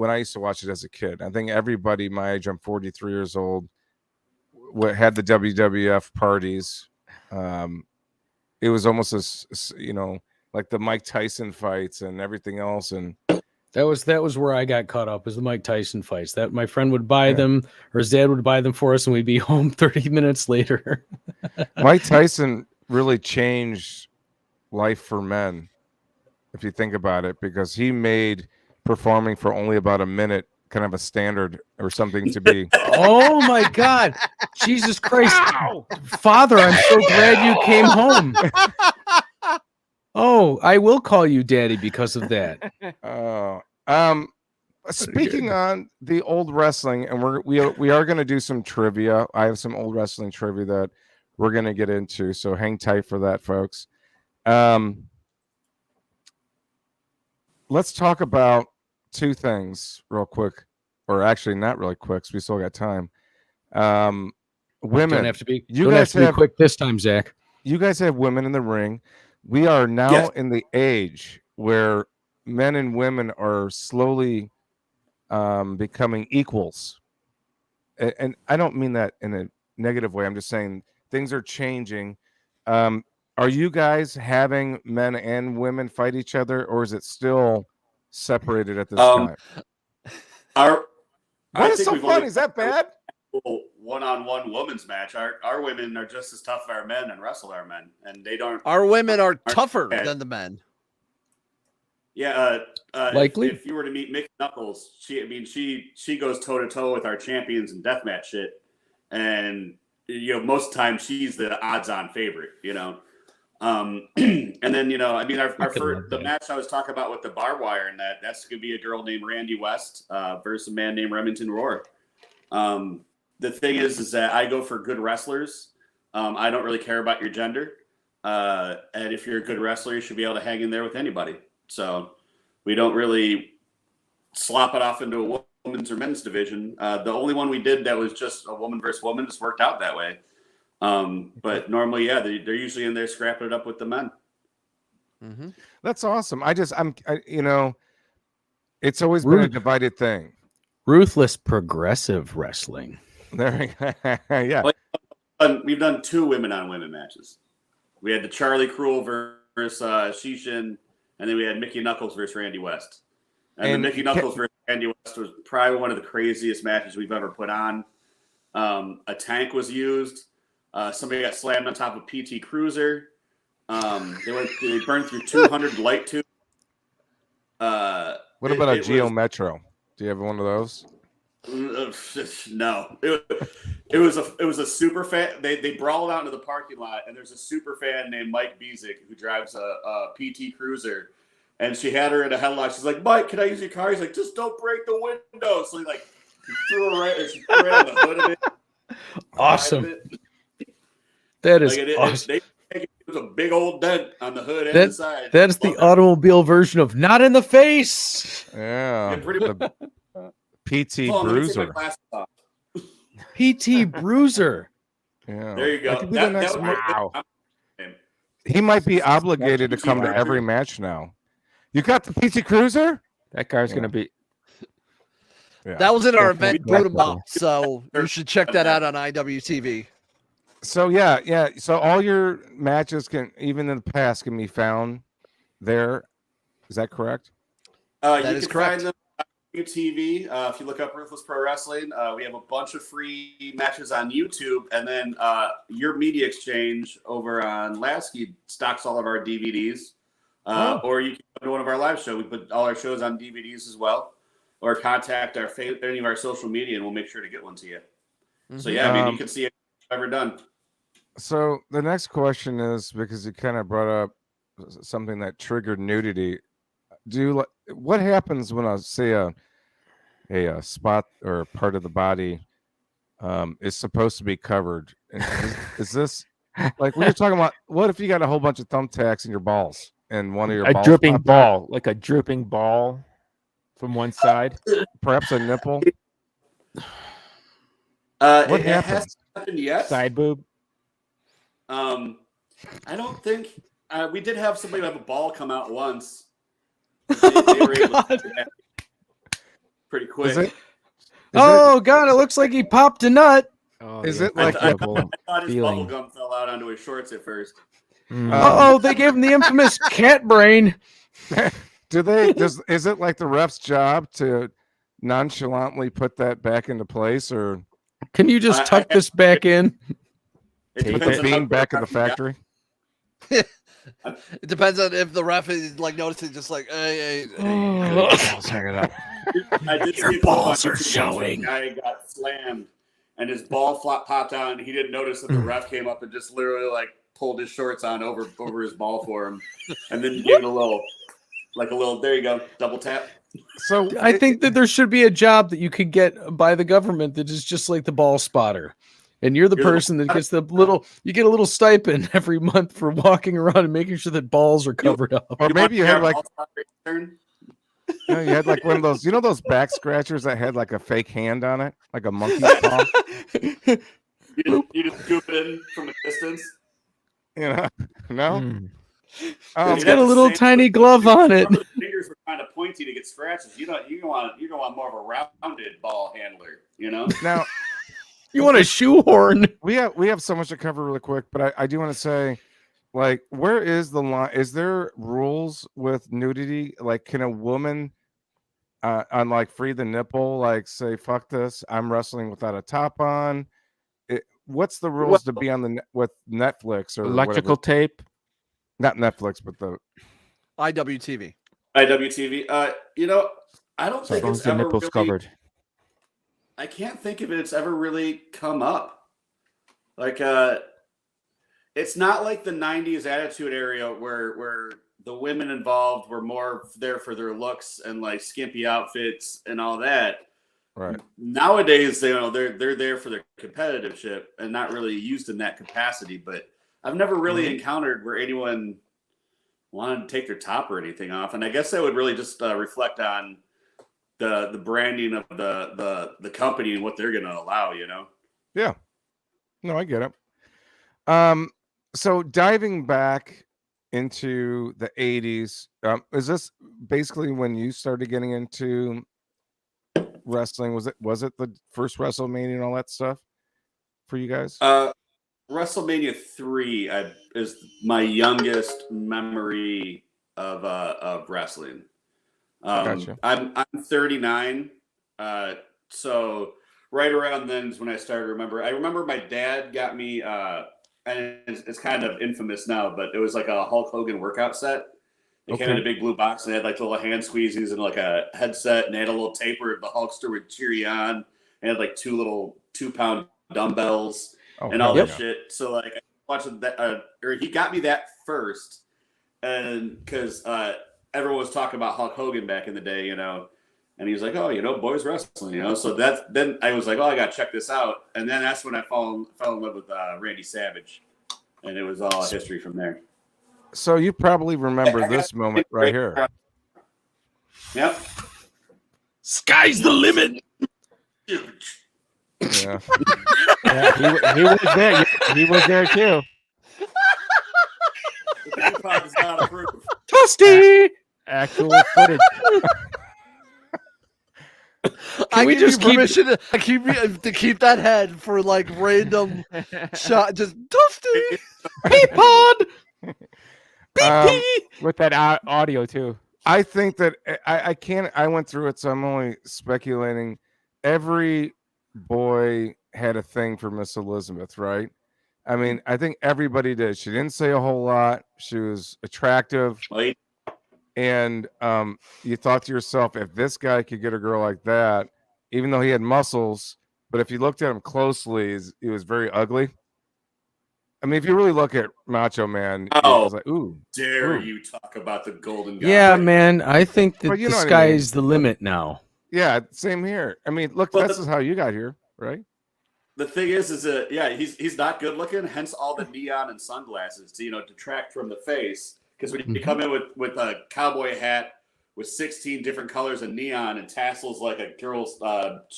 I used to watch it as a kid. I think everybody my age, I'm 43 years old, had the WWF parties. It was almost as like the Mike Tyson fights and everything else, and That was where I got caught up, was the Mike Tyson fights. That my friend would buy them, or his dad would buy them for us, and we'd be home 30 minutes later. Mike Tyson really changed life for men, if you think about it, because he made performing for only about a minute kind of a standard or something to be. Oh my God. Jesus Christ. Father, I'm so glad you came home. Oh, I will call you daddy because of that. Speaking on the old wrestling, and we are going to do some trivia. I have some old wrestling trivia that we're going to get into, so hang tight for that, folks. Let's talk about two things real quick, or actually not really quick, because we still got time. Women, Don't have to be. You don't guys have to be quick this time, Zach. You guys have women in the ring. We are now in the age where men and women are slowly becoming equals. And I don't mean that in a negative way. I'm just saying things are changing. Are you guys having men and women fight each other, or is it still separated at this time? What is so funny? Is that bad? One-on-one women's match. Our women are just as tough as our men and wrestle our men, and they don't. Our women are tougher than the men. Yeah, likely. If you were to meet Mickey Knuckles, she goes toe to toe with our champions in deathmatch shit, and most of the time she's the odds-on favorite. And then the match I was talking about with the barbed wire, and that's gonna be a girl named Randy West versus a man named Remington Roar. The thing is that I go for good wrestlers. I don't really care about your gender. And if you're a good wrestler, you should be able to hang in there with anybody. So we don't really slop it off into a women's or men's division. The only one we did that was just a woman versus woman just worked out that way. But normally, they're usually in there scrapping it up with the men. Mm-hmm. That's awesome. It's always been a divided thing. Ruthless progressive wrestling. There, yeah. We've done 2 women-on-women matches. We had the Charlie Cruel versus Shishin, and then we had Mickey Knuckles versus Randy West. And the Mickey Knuckles versus Randy West was probably one of the craziest matches we've ever put on. A tank was used. Somebody got slammed on top of PT Cruiser. They burned through 200 light tubes. What about a Geo Metro? Do you have one of those? No, it was a super fan. They brawled out into the parking lot, and there's a super fan named Mike Bezick who drives a PT Cruiser, and she had her in a headlock. She's like, "Mike, can I use your car?" He's like, "Just don't break the window." So he threw her right, she threw right on the hood of it. Awesome. That is awesome. It was a big old dent on the hood and the side. That's the automobile version of "not in the face." Yeah, PT Bruiser. PT Bruiser. Yeah. There you go. That could be the next He might be obligated to come to every match now. You got the PT Cruiser? That guy's going to be. Yeah. That was in our event boot 'em up, so you should check that out on IWTV. So yeah. So all your matches even in the past, can be found there. Is that correct? That is correct. Find them on TV. If you look up Ruthless Pro Wrestling, we have a bunch of free matches on YouTube, and then Your Media Exchange over on Lasky stocks all of our DVDs. Or you can go to one of our live shows. We put all our shows on DVDs as well. Or contact any of our social media, and we'll make sure to get one to you. So yeah, I mean, you can see it ever done. So the next question is, because you kind of brought up something that triggered nudity. What happens when a spot or part of the body is supposed to be covered? Is this like we were talking about? What if you got a whole bunch of thumbtacks in your balls and one of your A balls dripping popped out? ball, like a dripping ball from one side. Perhaps a nipple? What happens? hasn't happened yet. Side boob. I don't think we did have somebody have a ball come out once. They were able to do that pretty quick. God, it looks like he popped a nut. Oh, Is yeah, it like I pleasurable thought his feeling. bubble gum fell out onto his shorts at first. They gave him the infamous cat brain. Is it like the ref's job to nonchalantly put that back into place, or Can you just tuck this back in? It put depends the on how bean back in the quick you got. factory? It depends on if the ref is like noticing, just like, hey. I did see Your balls are showing. The guy got slammed, and his ball popped out, and he didn't notice that the ref came up and just literally like pulled his shorts on over his ball for him, and then gave it a little. There you go, double tap. So I think that there should be a job that you could get by the government that is just like the ball spotter. And you're the person that gets you get a little stipend every month for walking around and making sure that balls are covered up. Or maybe you had like, turn? you had like one of those, those back scratchers that had like a fake hand on it, like a monkey's paw. You just scoop it in from a distance. No. It's got a little tiny glove on it. The fingers were kind of pointy to get scratches. You don't want more of a rounded ball handler. Now. You want a shoehorn? We have so much to cover really quick, but I do want to say, like, where is the line? Is there rules with nudity? Like, can a woman on like free the nipple, like say, fuck this, I'm wrestling without a top on? What's the rules to be on with Netflix or electrical whatever? tape? Not Netflix, but the IWTV. I don't think it's ever nipples really, covered. I can't think of it's ever really come up. Like, it's not like the 90s Attitude Era where the women involved were more there for their looks and like skimpy outfits and all that. Right. Nowadays, they're there for their competitive ship and not really used in that capacity. But I've never really encountered where anyone wanted to take their top or anything off. And I guess that would really just reflect on the branding of the company and what they're going to allow, Yeah. No, I get it. So diving back into the 80s, is this basically when you started getting into wrestling? Was it the first WrestleMania and all that stuff for you guys? WrestleMania 3 is my youngest memory of wrestling. Gotcha. I'm 39, so right around then is when I started to remember. I remember my dad got me, and it's kind of infamous now, but it was like a Hulk Hogan workout set. It came in a big blue box and they had like little hand squeezies and like a headset, and they had a little taper the Hulkster would cheer you on, and had like 2 little 2-pound dumbbells and all that shit. So like I watched that, or he got me that first, and because everyone was talking about Hulk Hogan back in the day, and he was like, oh, boys wrestling, so then I was like, oh, I got to check this out. And then that's when I fell in love with Randy Savage, and it was all history from there. So you probably remember this moment right here. Yep. Sky's the limit. Yeah. Yeah, he was there. He was there too. The Peapod does not approve. Toasty! Actual footage. I we give you just keep- permission to keep that head for like random shot, just toasty. Peapod! With that audio too. I think that I can't. I went through it, so I'm only speculating. Every boy had a thing for Miss Elizabeth, right? I mean, I think everybody did. She didn't say a whole lot. She was attractive. Wait. And you thought to yourself, if this guy could get a girl like that, even though he had muscles, but if you looked at him closely, he was very ugly. I mean, if you really look at Macho Man, it was like, ooh. Dare you talk about the golden guy? Yeah, man. I think that Well, you the know what I sky's the limit now. Yeah, same here. I mean, look, Well, this is how you got here, right? The thing is he's not good looking. Hence all the neon and sunglasses to detract from the face. Because when you come in with a cowboy hat with 16 different colors of neon and tassels like a girl's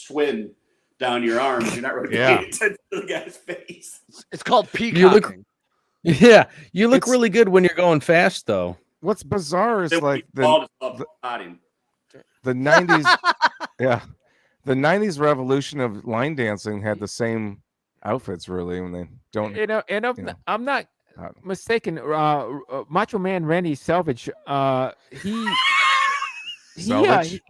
twin down your arms, you're not really paying attention to the guy's face. It's called peacocking. You look really good when you're going fast, though. What's bizarre is like the 90s. The 90s revolution of line dancing had the same outfits really when they don't. I'm not mistaken. Macho Man Randy Savage. Salvage.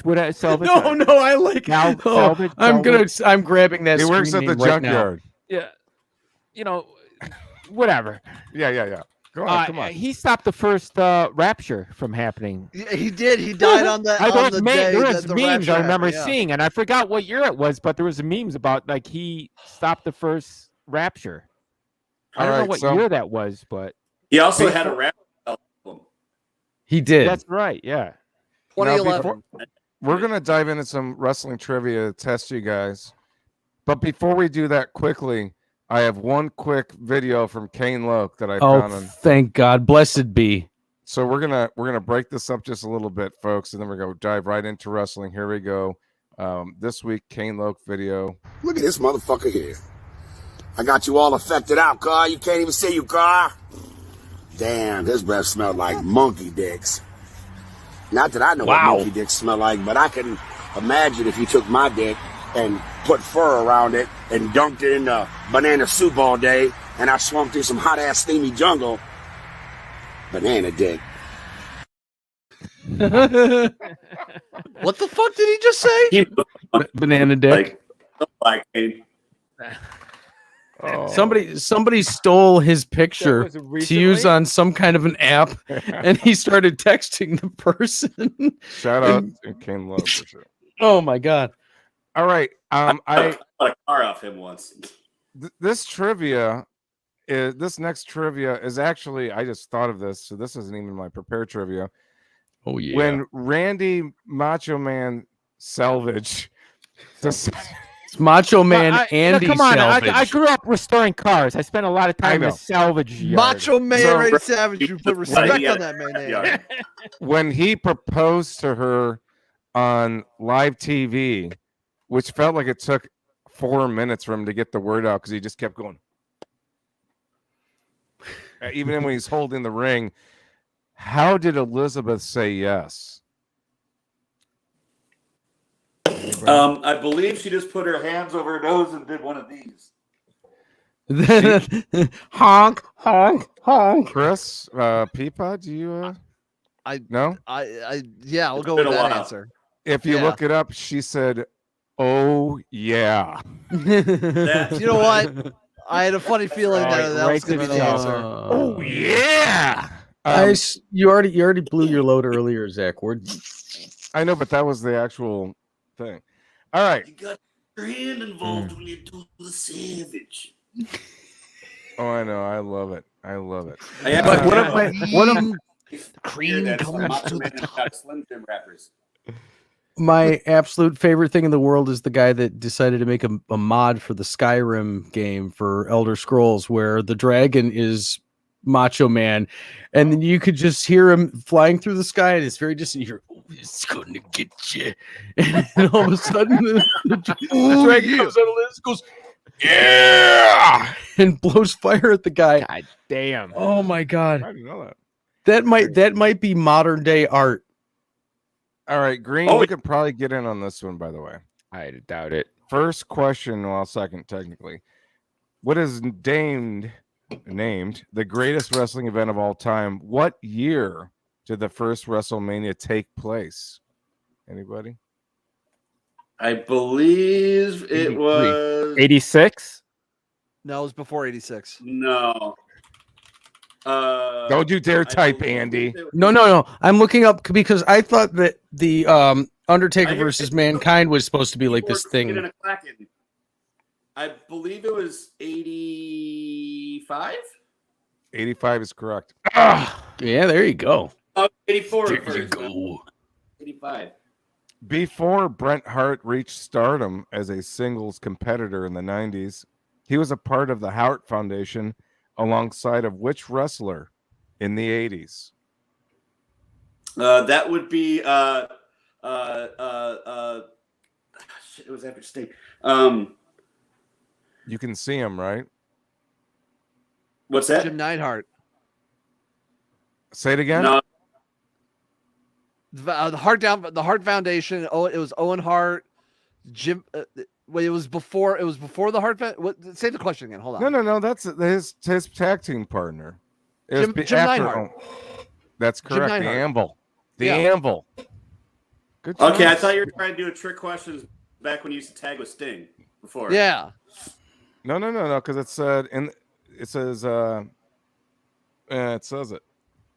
Would I salvage? No, I like. Salvage. I'm grabbing that. He works at the junkyard. Yeah, whatever. Yeah. Go on, come on. He stopped the first rapture from happening. Yeah, he did. He died on the day. There was the memes I remember happened, seeing, and I forgot what year it was, but there was memes about like he stopped the first rapture. I don't know what year that was, but he also had a rap album. He did. That's right. Yeah. 2011. We're gonna dive into some wrestling trivia to test you guys, but before we do that, quickly, I have one quick video from Kane Loke that I found. Thank God, blessed be. So we're gonna break this up just a little bit, folks, and then we're gonna dive right into wrestling. Here we go. This week, Kane Loke video. Look at this motherfucker here. I got you all affected out, car. You can't even see you, car. Damn, this breath smelled like monkey dicks. Not that I know what monkey dicks smell like, but I can imagine if you took my dick and put fur around it and dunked it in the banana soup all day, and I swam through some hot-ass steamy jungle. Banana dick. What the fuck did he just say? Banana dick. Like Somebody stole his picture to use on some kind of an app, and he started texting the person. Shout out to Kane Loke for sure. Oh my God. All right. I bought a car off him once. This next trivia is actually, I just thought of this, so this isn't even my prepared trivia. Oh yeah. When Randy Macho Man Salvage, it's Macho Man Andy come on, Salvage. I grew up restoring cars. I spent a lot of time in the salvage yard. Macho Man Randy Savage. You put respect on that man name. When he proposed to her on live TV, which felt like it took 4 minutes for him to get the word out because he just kept going. Even when he's holding the ring, how did Elizabeth say yes? I believe she just put her hands over her nose and did one of these. Honk, honk, honk. Chris, Peapod, do you? No. Yeah, I'll go with that answer. If you look it up, she said, "Oh yeah." You know what? I had a funny feeling that was going to be the answer. Oh yeah. You already blew your load earlier, Zach. I know, but that was the actual thing. All right. You got your hand involved when you do the savage. Oh, I know. I love it. But one of cream comes to the top. Slim Jim rappers. My absolute favorite thing in the world is the guy that decided to make a mod for the Skyrim game for Elder Scrolls, where the dragon is Macho Man, and then you could just hear him flying through the sky, and it's very distant. You hear, "Oh, it's going to get you," and all of a sudden the dragon comes out of this, goes, "Yeah!" and blows fire at the guy. God damn! Oh my God! I didn't know that. That might be modern day art. All right, Green, you could probably get in on this one, by the way. I doubt it. First question, well, second, technically. What is named the greatest wrestling event of all time? What year did the first WrestleMania take place? Anybody? I believe it was 86. No, it was before 86. No. Don't you dare type, Andy. No. I'm looking up because I thought that the Undertaker versus Mankind was supposed to be like this thing. I believe it was 85. 85 is correct. Yeah, there you go. 84. There you go. 85. Before Bret Hart reached stardom as a singles competitor in the 90s, he was a part of the Hart Foundation alongside of which wrestler in the 80s? That would be shit, it was after Sting. You can see him, right? What's that? Jim Neidhart. Say it again. No. The Hart Foundation. Oh, it was Owen Hart. Jim. Wait, it was before the Hart. Say the question again. Hold on. No. That's his tag team partner. Jim Neidhart. That's correct. The Anvil. The Anvil. Good. Okay, I thought you were trying to do a trick question back when you used to tag with Sting before. Yeah. No. Because it said it says it.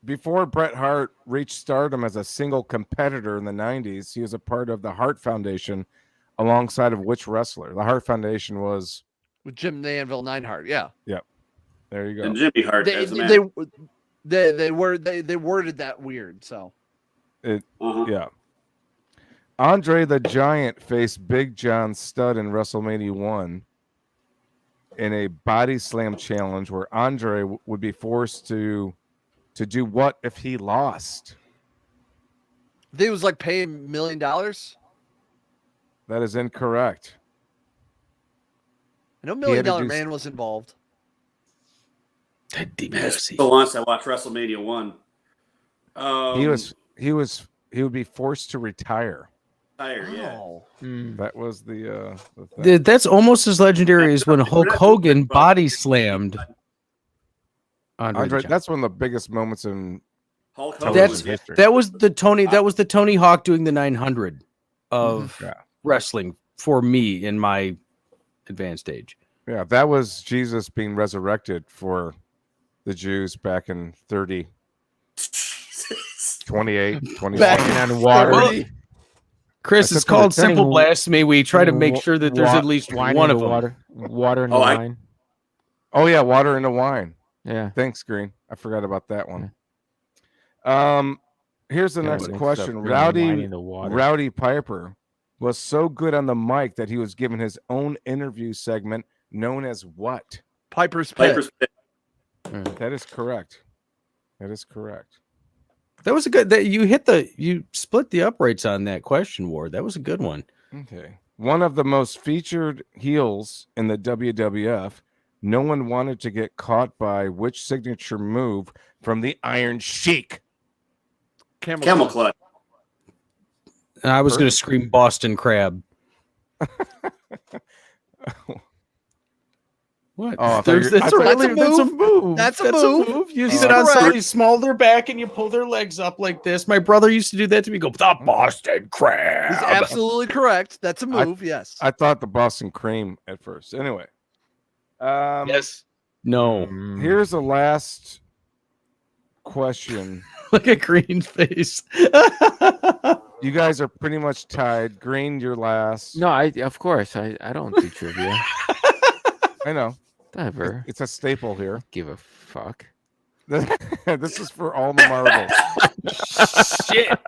Before Bret Hart reached stardom as a single competitor in the 90s, he was a part of the Hart Foundation alongside of which wrestler? The Hart Foundation was with Jim the Anvil Neidhart. Yeah. Yep. There you go. And Jimmy Hart as a man. They worded that weird. So. Yeah. Andre the Giant faced Big John Studd in WrestleMania 1 in a body slam challenge where Andre would be forced to do what if he lost? I think it was like paying $1 million. That is incorrect. I know $1 Million Man was involved. So once I watched WrestleMania 1. He would be forced to retire. That was the that's almost as legendary as when Hulk Hogan body slammed Andre. That's one of the biggest moments in Hulk television history. That was the Tony Hawk doing the 900 of wrestling for me in my advanced age. Yeah, that was Jesus being resurrected for the Jews back in 30, 28, 27 on water. Well, Chris, it's called Simple Blasphemy. We try to make sure that there's at least one of them. Water in the wine. Oh yeah, water in the wine. Yeah. Thanks, Green. I forgot about that one. Here's the next question. Rowdy Piper was so good on the mic that he was given his own interview segment known as what? Piper's Pit. That is correct. That was a good. You split the uprights on that question, Ward. That was a good one. Okay. One of the most featured heels in the WWF. No one wanted to get caught by which signature move from the Iron Sheik? Camel Clutch. I was going to scream Boston Crab. What? Oh, that's a move. That's a move. You sit on somebody, small their back, and you pull their legs up like this. My brother used to do that to me. Go, the Boston Crab. He's absolutely correct. That's a move. Yes. I thought the Boston Cream at first. Anyway. Yes. No. Here's the last question. Look at Green's face. You guys are pretty much tied. Green, you're last. No, of course. I don't do trivia. I know. Never. It's a staple here. Give a fuck. This is for all the marbles. Shit.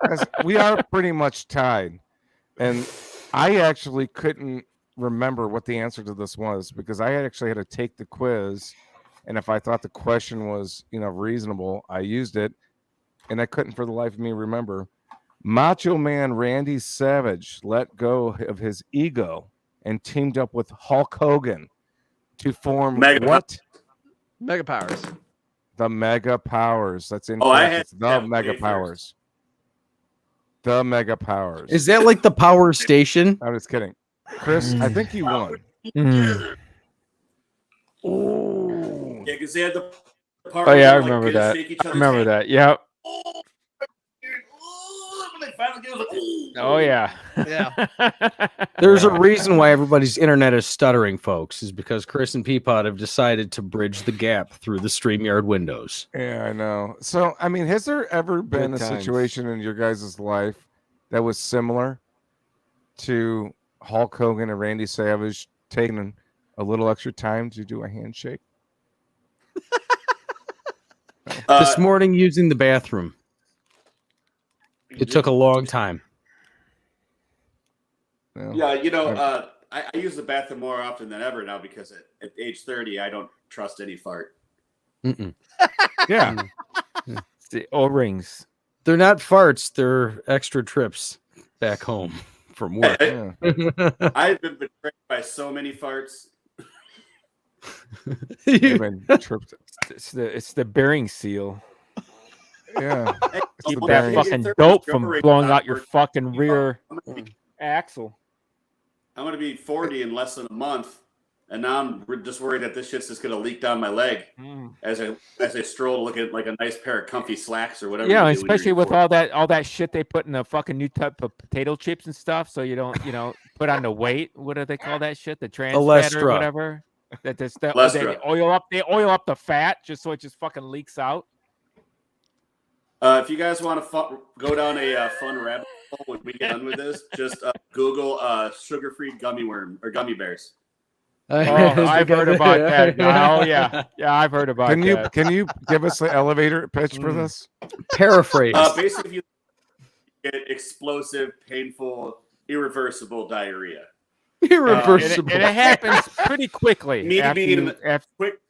We are pretty much tied. And I actually couldn't remember what the answer to this was because I actually had to take the quiz. And if I thought the question was, reasonable, I used it. And I couldn't for the life of me remember. Macho Man Randy Savage let go of his ego and teamed up with Hulk Hogan to form what? Mega Powers. The Mega Powers. That's incorrect. The Mega Powers. The Mega Powers. Is that like the Power Station? I'm just kidding. Chris, I think you won. Oh. Yeah, because they had the part I remember that. I remember that. Yep. Oh yeah. Yeah. There's a reason why everybody's internet is stuttering, folks, is because Chris and Peapod have decided to bridge the gap through the StreamYard windows. Yeah, I know. So, has there ever been a situation in your guys' life that was similar to Hulk Hogan and Randy Savage taking a little extra time to do a handshake? This morning using the bathroom. It took a long time. Yeah, you know, I use the bathroom more often than ever now because at age 30, I don't trust any fart. Yeah. It's the O-rings. They're not farts. They're extra trips back home from work. I've been betrayed by so many farts. You've been tripped. It's the bearing seal. Yeah. Keep that fucking dope from blowing out your fucking rear axle. I'm going to be 40 in less than a month, and now I'm just worried that this shit's just going to leak down my leg as I stroll, look at like a nice pair of comfy slacks or whatever. Yeah, especially with all that shit they put in the fucking new type of potato chips and stuff, so you don't put on the weight. What do they call that shit? The trans fat or whatever. They oil up the fat just so it just fucking leaks out. If you guys want to go down a fun rabbit hole when we get done with this, just Google sugar-free gummy worm or gummy bears. I've heard about that. Oh yeah, I've heard about that. Can you give us the elevator pitch for this? Paraphrase. Basically, you get explosive, painful, irreversible diarrhea. Irreversible. And it happens pretty quickly. Quick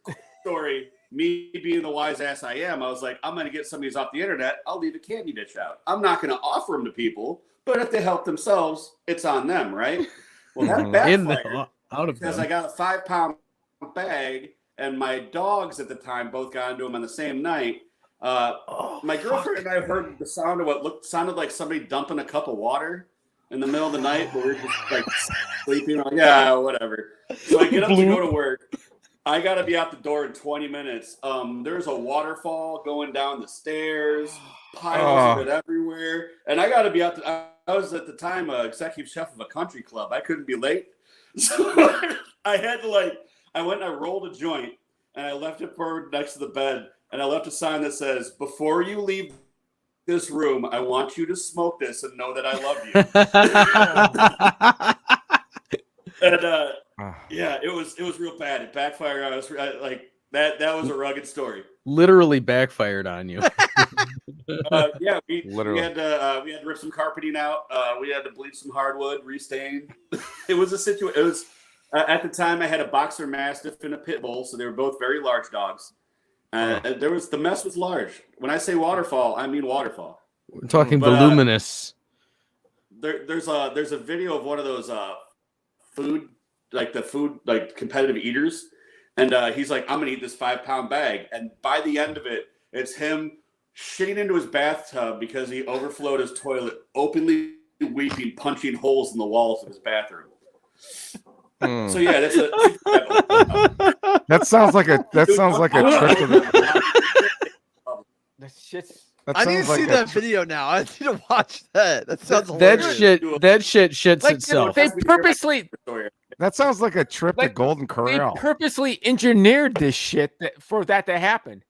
story. Me being the wise ass I am, I was like, I'm going to get some of these off the internet. I'll leave a candy dish out. I'm not going to offer them to people, but if they help themselves, it's on them, right? Well, that backfired because I got a 5-pound bag, and my dogs at the time both got into them on the same night. My girlfriend and I heard the sound of what sounded like somebody dumping a cup of water in the middle of the night, but we were just like sleeping. Like, yeah, whatever. So I get up to go to work. I got to be out the door in 20 minutes. There's a waterfall going down the stairs, piles of it everywhere. And I got to be out. I was at the time executive chef of a country club. I couldn't be late. So I had to I went and I rolled a joint and I left it forward next to the bed. And I left a sign that says, before you leave this room, I want you to smoke this and know that I love you. And, yeah, it was real bad. It backfired. I was like that was a rugged story. Literally backfired on you. Yeah, we had to rip some carpeting out. We had to bleach some hardwood, restain. It was a situation. It was at the time I had a boxer mastiff and a pit bull, so they were both very large dogs. The mess was large. When I say waterfall, I mean waterfall. We're talking voluminous. There's a video of one of those food competitive eaters, and he's like, I'm gonna eat this 5-pound bag, and by the end of it, it's him shitting into his bathtub because he overflowed his toilet, openly weeping, punching holes in the walls of his bathroom. So yeah, that sounds like a trip to I need to see that video now. I need to watch that. That sounds hilarious. That shit shits itself. They purposely. That sounds like a trip to Golden Corral. They purposely engineered this shit for that to happen.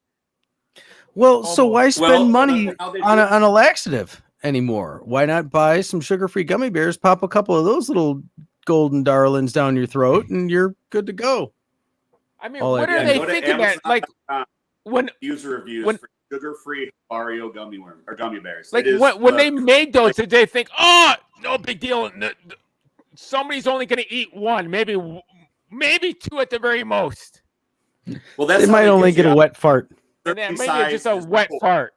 Well, so why spend money on a laxative anymore? Why not buy some sugar-free gummy bears, pop a couple of those little golden darlings down your throat, and you're good to go? I mean, what are they thinking that? Like when user reviews for sugar-free Oreo gummy worm or gummy bears. Like when they made those, did they think, oh, no big deal? Somebody's only going to eat one, maybe 2 at the very most. Well, they might only get a wet fart. And then maybe just a wet fart.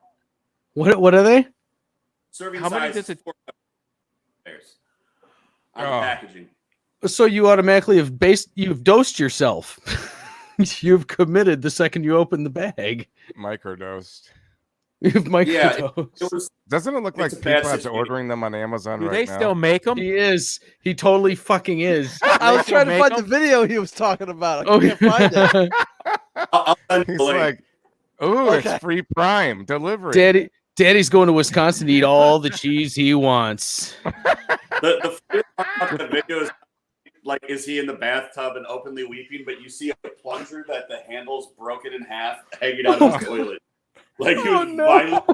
What are they? Serving How size many does it? Bears on the packaging. So you automatically you've dosed yourself. You've committed the second you open the bag. Microdosed. You've microdosed. Doesn't it look like Peapod's ordering them on Amazon right now? Do they still make them? He is. He totally fucking is. I was trying to find the video he was talking about. I can't find it. He's like, ooh, it's free Prime delivery. Daddy's going to Wisconsin to eat all the cheese he wants. The video is like, is he in the bathtub and openly weeping? But you see a plunger that the handle's broken in half, hanging out of his toilet. Like he was violent.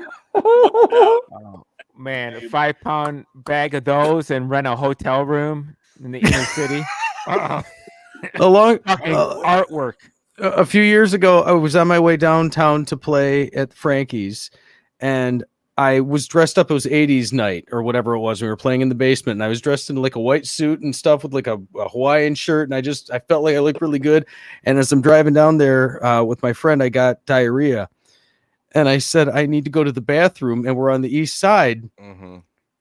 man, a 5-pound bag of those and rent a hotel room in the inner city. Along Fucking artwork. a few years ago, I was on my way downtown to play at Frankie's, and I was dressed up. It was 80s night or whatever it was. We were playing in the basement, and I was dressed in like a white suit and stuff with like a Hawaiian shirt, and I felt like I looked really good. And as I'm driving down there with my friend, I got diarrhea, and I said I need to go to the bathroom, and we're on the east side.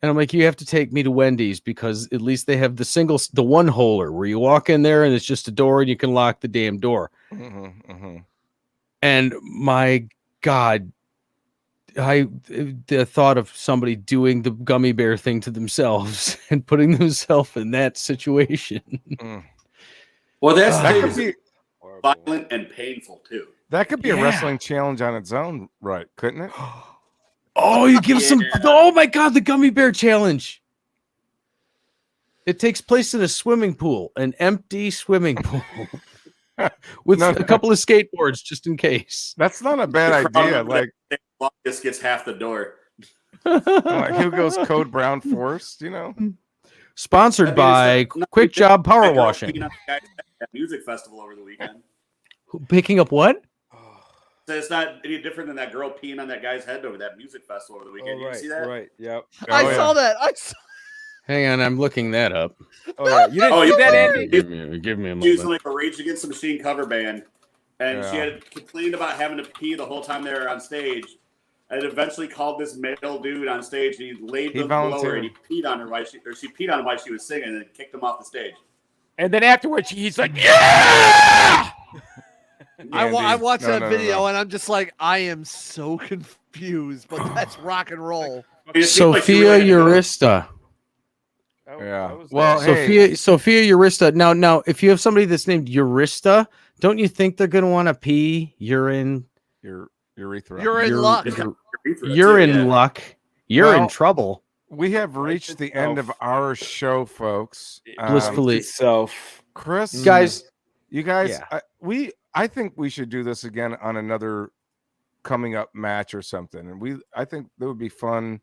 And I'm like, you have to take me to Wendy's because at least they have the one holer where you walk in there and it's just a door and you can lock the damn door. And my God, the thought of somebody doing the gummy bear thing to themselves and putting themselves in that situation. Well, that could be violent and painful too. That could be a wrestling challenge on its own, right? Couldn't it? Oh, you give some. Oh my God, the gummy bear challenge. It takes place in a swimming pool, an empty swimming pool, with a couple of skateboards just in case. That's not a bad idea. Like, this gets half the door. Like Hugo's Code Brown Force, you know. Sponsored by Quick Job Power Washing. At music festival over the weekend. Picking up what? So it's not any different than that girl peeing on that guy's head over that music festival over the weekend. You see that? Right. Yep. I saw that. Hang on, I'm looking that up. Oh yeah, you didn't see that, Andy? Give me a moment. She was in like a Rage Against the Machine cover band, and she had complained about having to pee the whole time they were on stage. And eventually called this male dude on stage, and he laid below her, and he peed on her she peed on him while she was singing, and then kicked him off the stage. And then afterwards, he's like, "Yeah!" I watched that video, and I'm just like, I am so confused, but that's rock and roll. Sophia Eurista. Well, Sophia Eurista. Now, if you have somebody that's named Eurista, don't you think they're going to want to pee urine? Urethra. You're in luck. You're in luck. You're in trouble. We have reached the end of our show, folks. Blissfully self. Chris, you guys, I think we should do this again on another coming up match or something. And I think that would be fun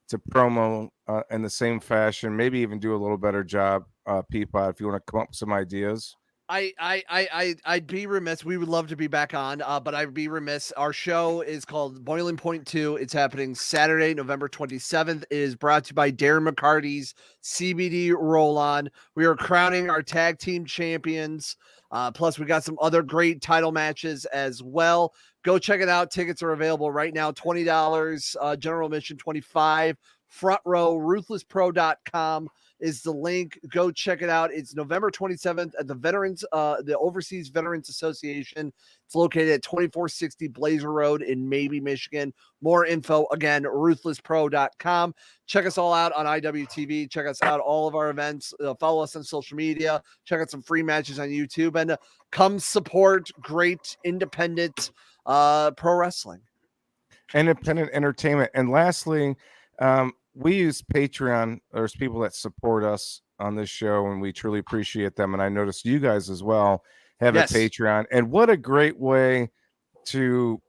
to promo in the same fashion. Maybe even do a little better job, Peapod, if you want to come up with some ideas. I'd be remiss. We would love to be back on, but I'd be remiss. Our show is called Boiling Point 2. It's happening Saturday, November 27th. It is brought to you by Darren McCarty's CBD Roll-On. We are crowning our tag team champions. Plus, we got some other great title matches as well. Go check it out. Tickets are available right now. $20, general admission $25. Front row, ruthlesspro.com is the link. Go check it out. It's November 27th at the Overseas Veterans Association. It's located at 2460 Blazer Road in Mabee, Michigan. More info, again, ruthlesspro.com. Check us all out on IWTV. Check us out all of our events. Follow us on social media. Check out some free matches on YouTube. And come support great independent pro wrestling. Independent entertainment. And lastly, we use Patreon. There's people that support us on this show, and we truly appreciate them. And I noticed you guys as well have a Patreon. And what a great way to,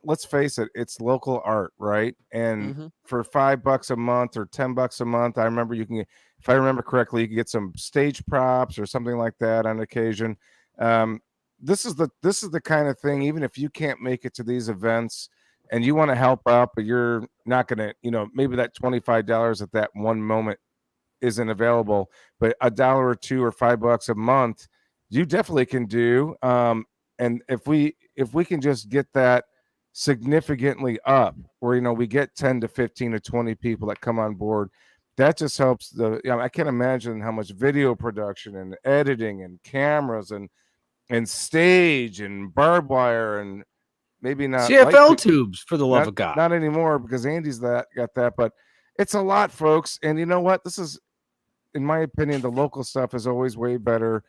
let's face it, it's local art, right? And for $5 a month or $10 a month, I remember you can get, if I remember correctly, you can get some stage props or something like that on occasion. This is the kind of thing, even if you can't make it to these events and you want to help out, but you're not going to, maybe that $25 at that one moment isn't available, but $1 or $2 or $5 a month, you definitely can do. And if we can just get that significantly up, where, we get 10 to 15 to 20 people that come on board, that just helps I can't imagine how much video production and editing and cameras and stage and barbed wire and maybe not CFL tubes, for the love of God. Not anymore, because Andy's got that, but it's a lot, folks. And you know what? This is, in my opinion, the local stuff is always way better.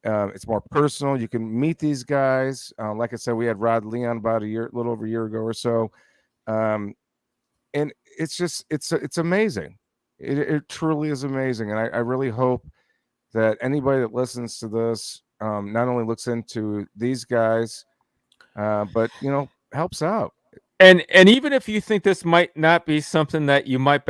It's more personal. You can meet these guys. Like I said, we had Rod Leon about a little over a year ago or so. And it's just, it's amazing. It truly is amazing. And I really hope that anybody that listens to this not only looks into these guys, but helps out. And even if you think this might not be something that you might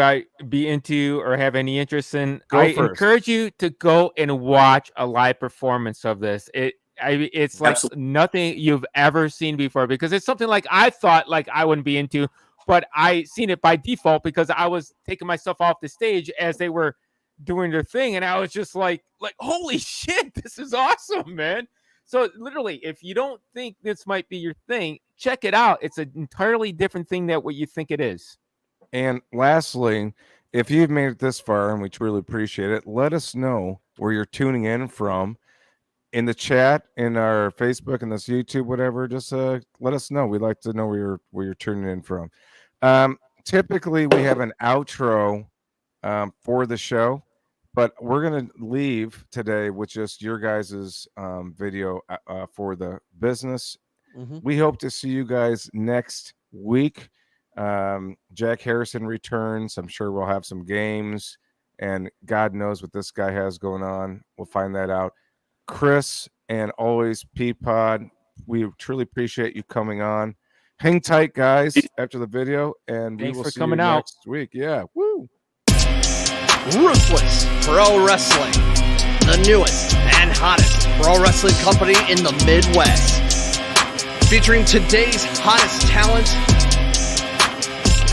be into or have any interest in, I encourage you to go and watch a live performance of this. It's like nothing you've ever seen before, because it's something like I thought like I wouldn't be into, but I seen it by default because I was taking myself off the stage as they were doing their thing, and I was just like holy shit, this is awesome, man. So literally, if you don't think this might be your thing, check it out. It's an entirely different thing than what you think it is. And lastly, if you've made it this far, and we truly appreciate it, let us know where you're tuning in from in the chat, in our Facebook, and this YouTube, whatever. Just let us know. We'd like to know where you're tuning in from. Typically, we have an outro for the show, but we're going to leave today with just your guys' video for the business. Mm-hmm. We hope to see you guys next week. Jack Harrison returns. I'm sure we'll have some games, and God knows what this guy has going on. We'll find that out. Chris, and always Peapod, we truly appreciate you coming on. Hang tight, guys, after the video, and we will see you next week. Yeah, woo! Ruthless Pro Wrestling, the newest and hottest pro wrestling company in the Midwest. Featuring today's hottest talent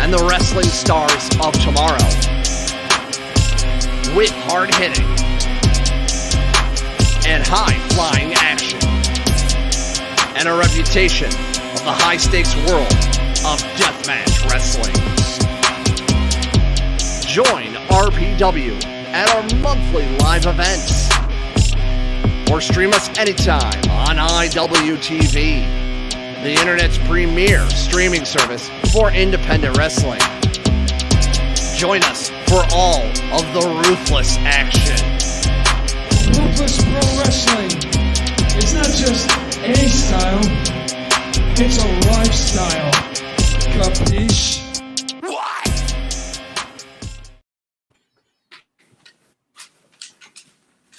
and the wrestling stars of tomorrow. With hard-hitting and high-flying action. And a reputation of the high-stakes world of deathmatch wrestling. Join RPW at our monthly live events. Or stream us anytime on IWTV, the internet's premier streaming service for independent wrestling. Join us for all of the ruthless action. Ruthless Pro Wrestling. It's not just a style, it's a lifestyle. Capiche?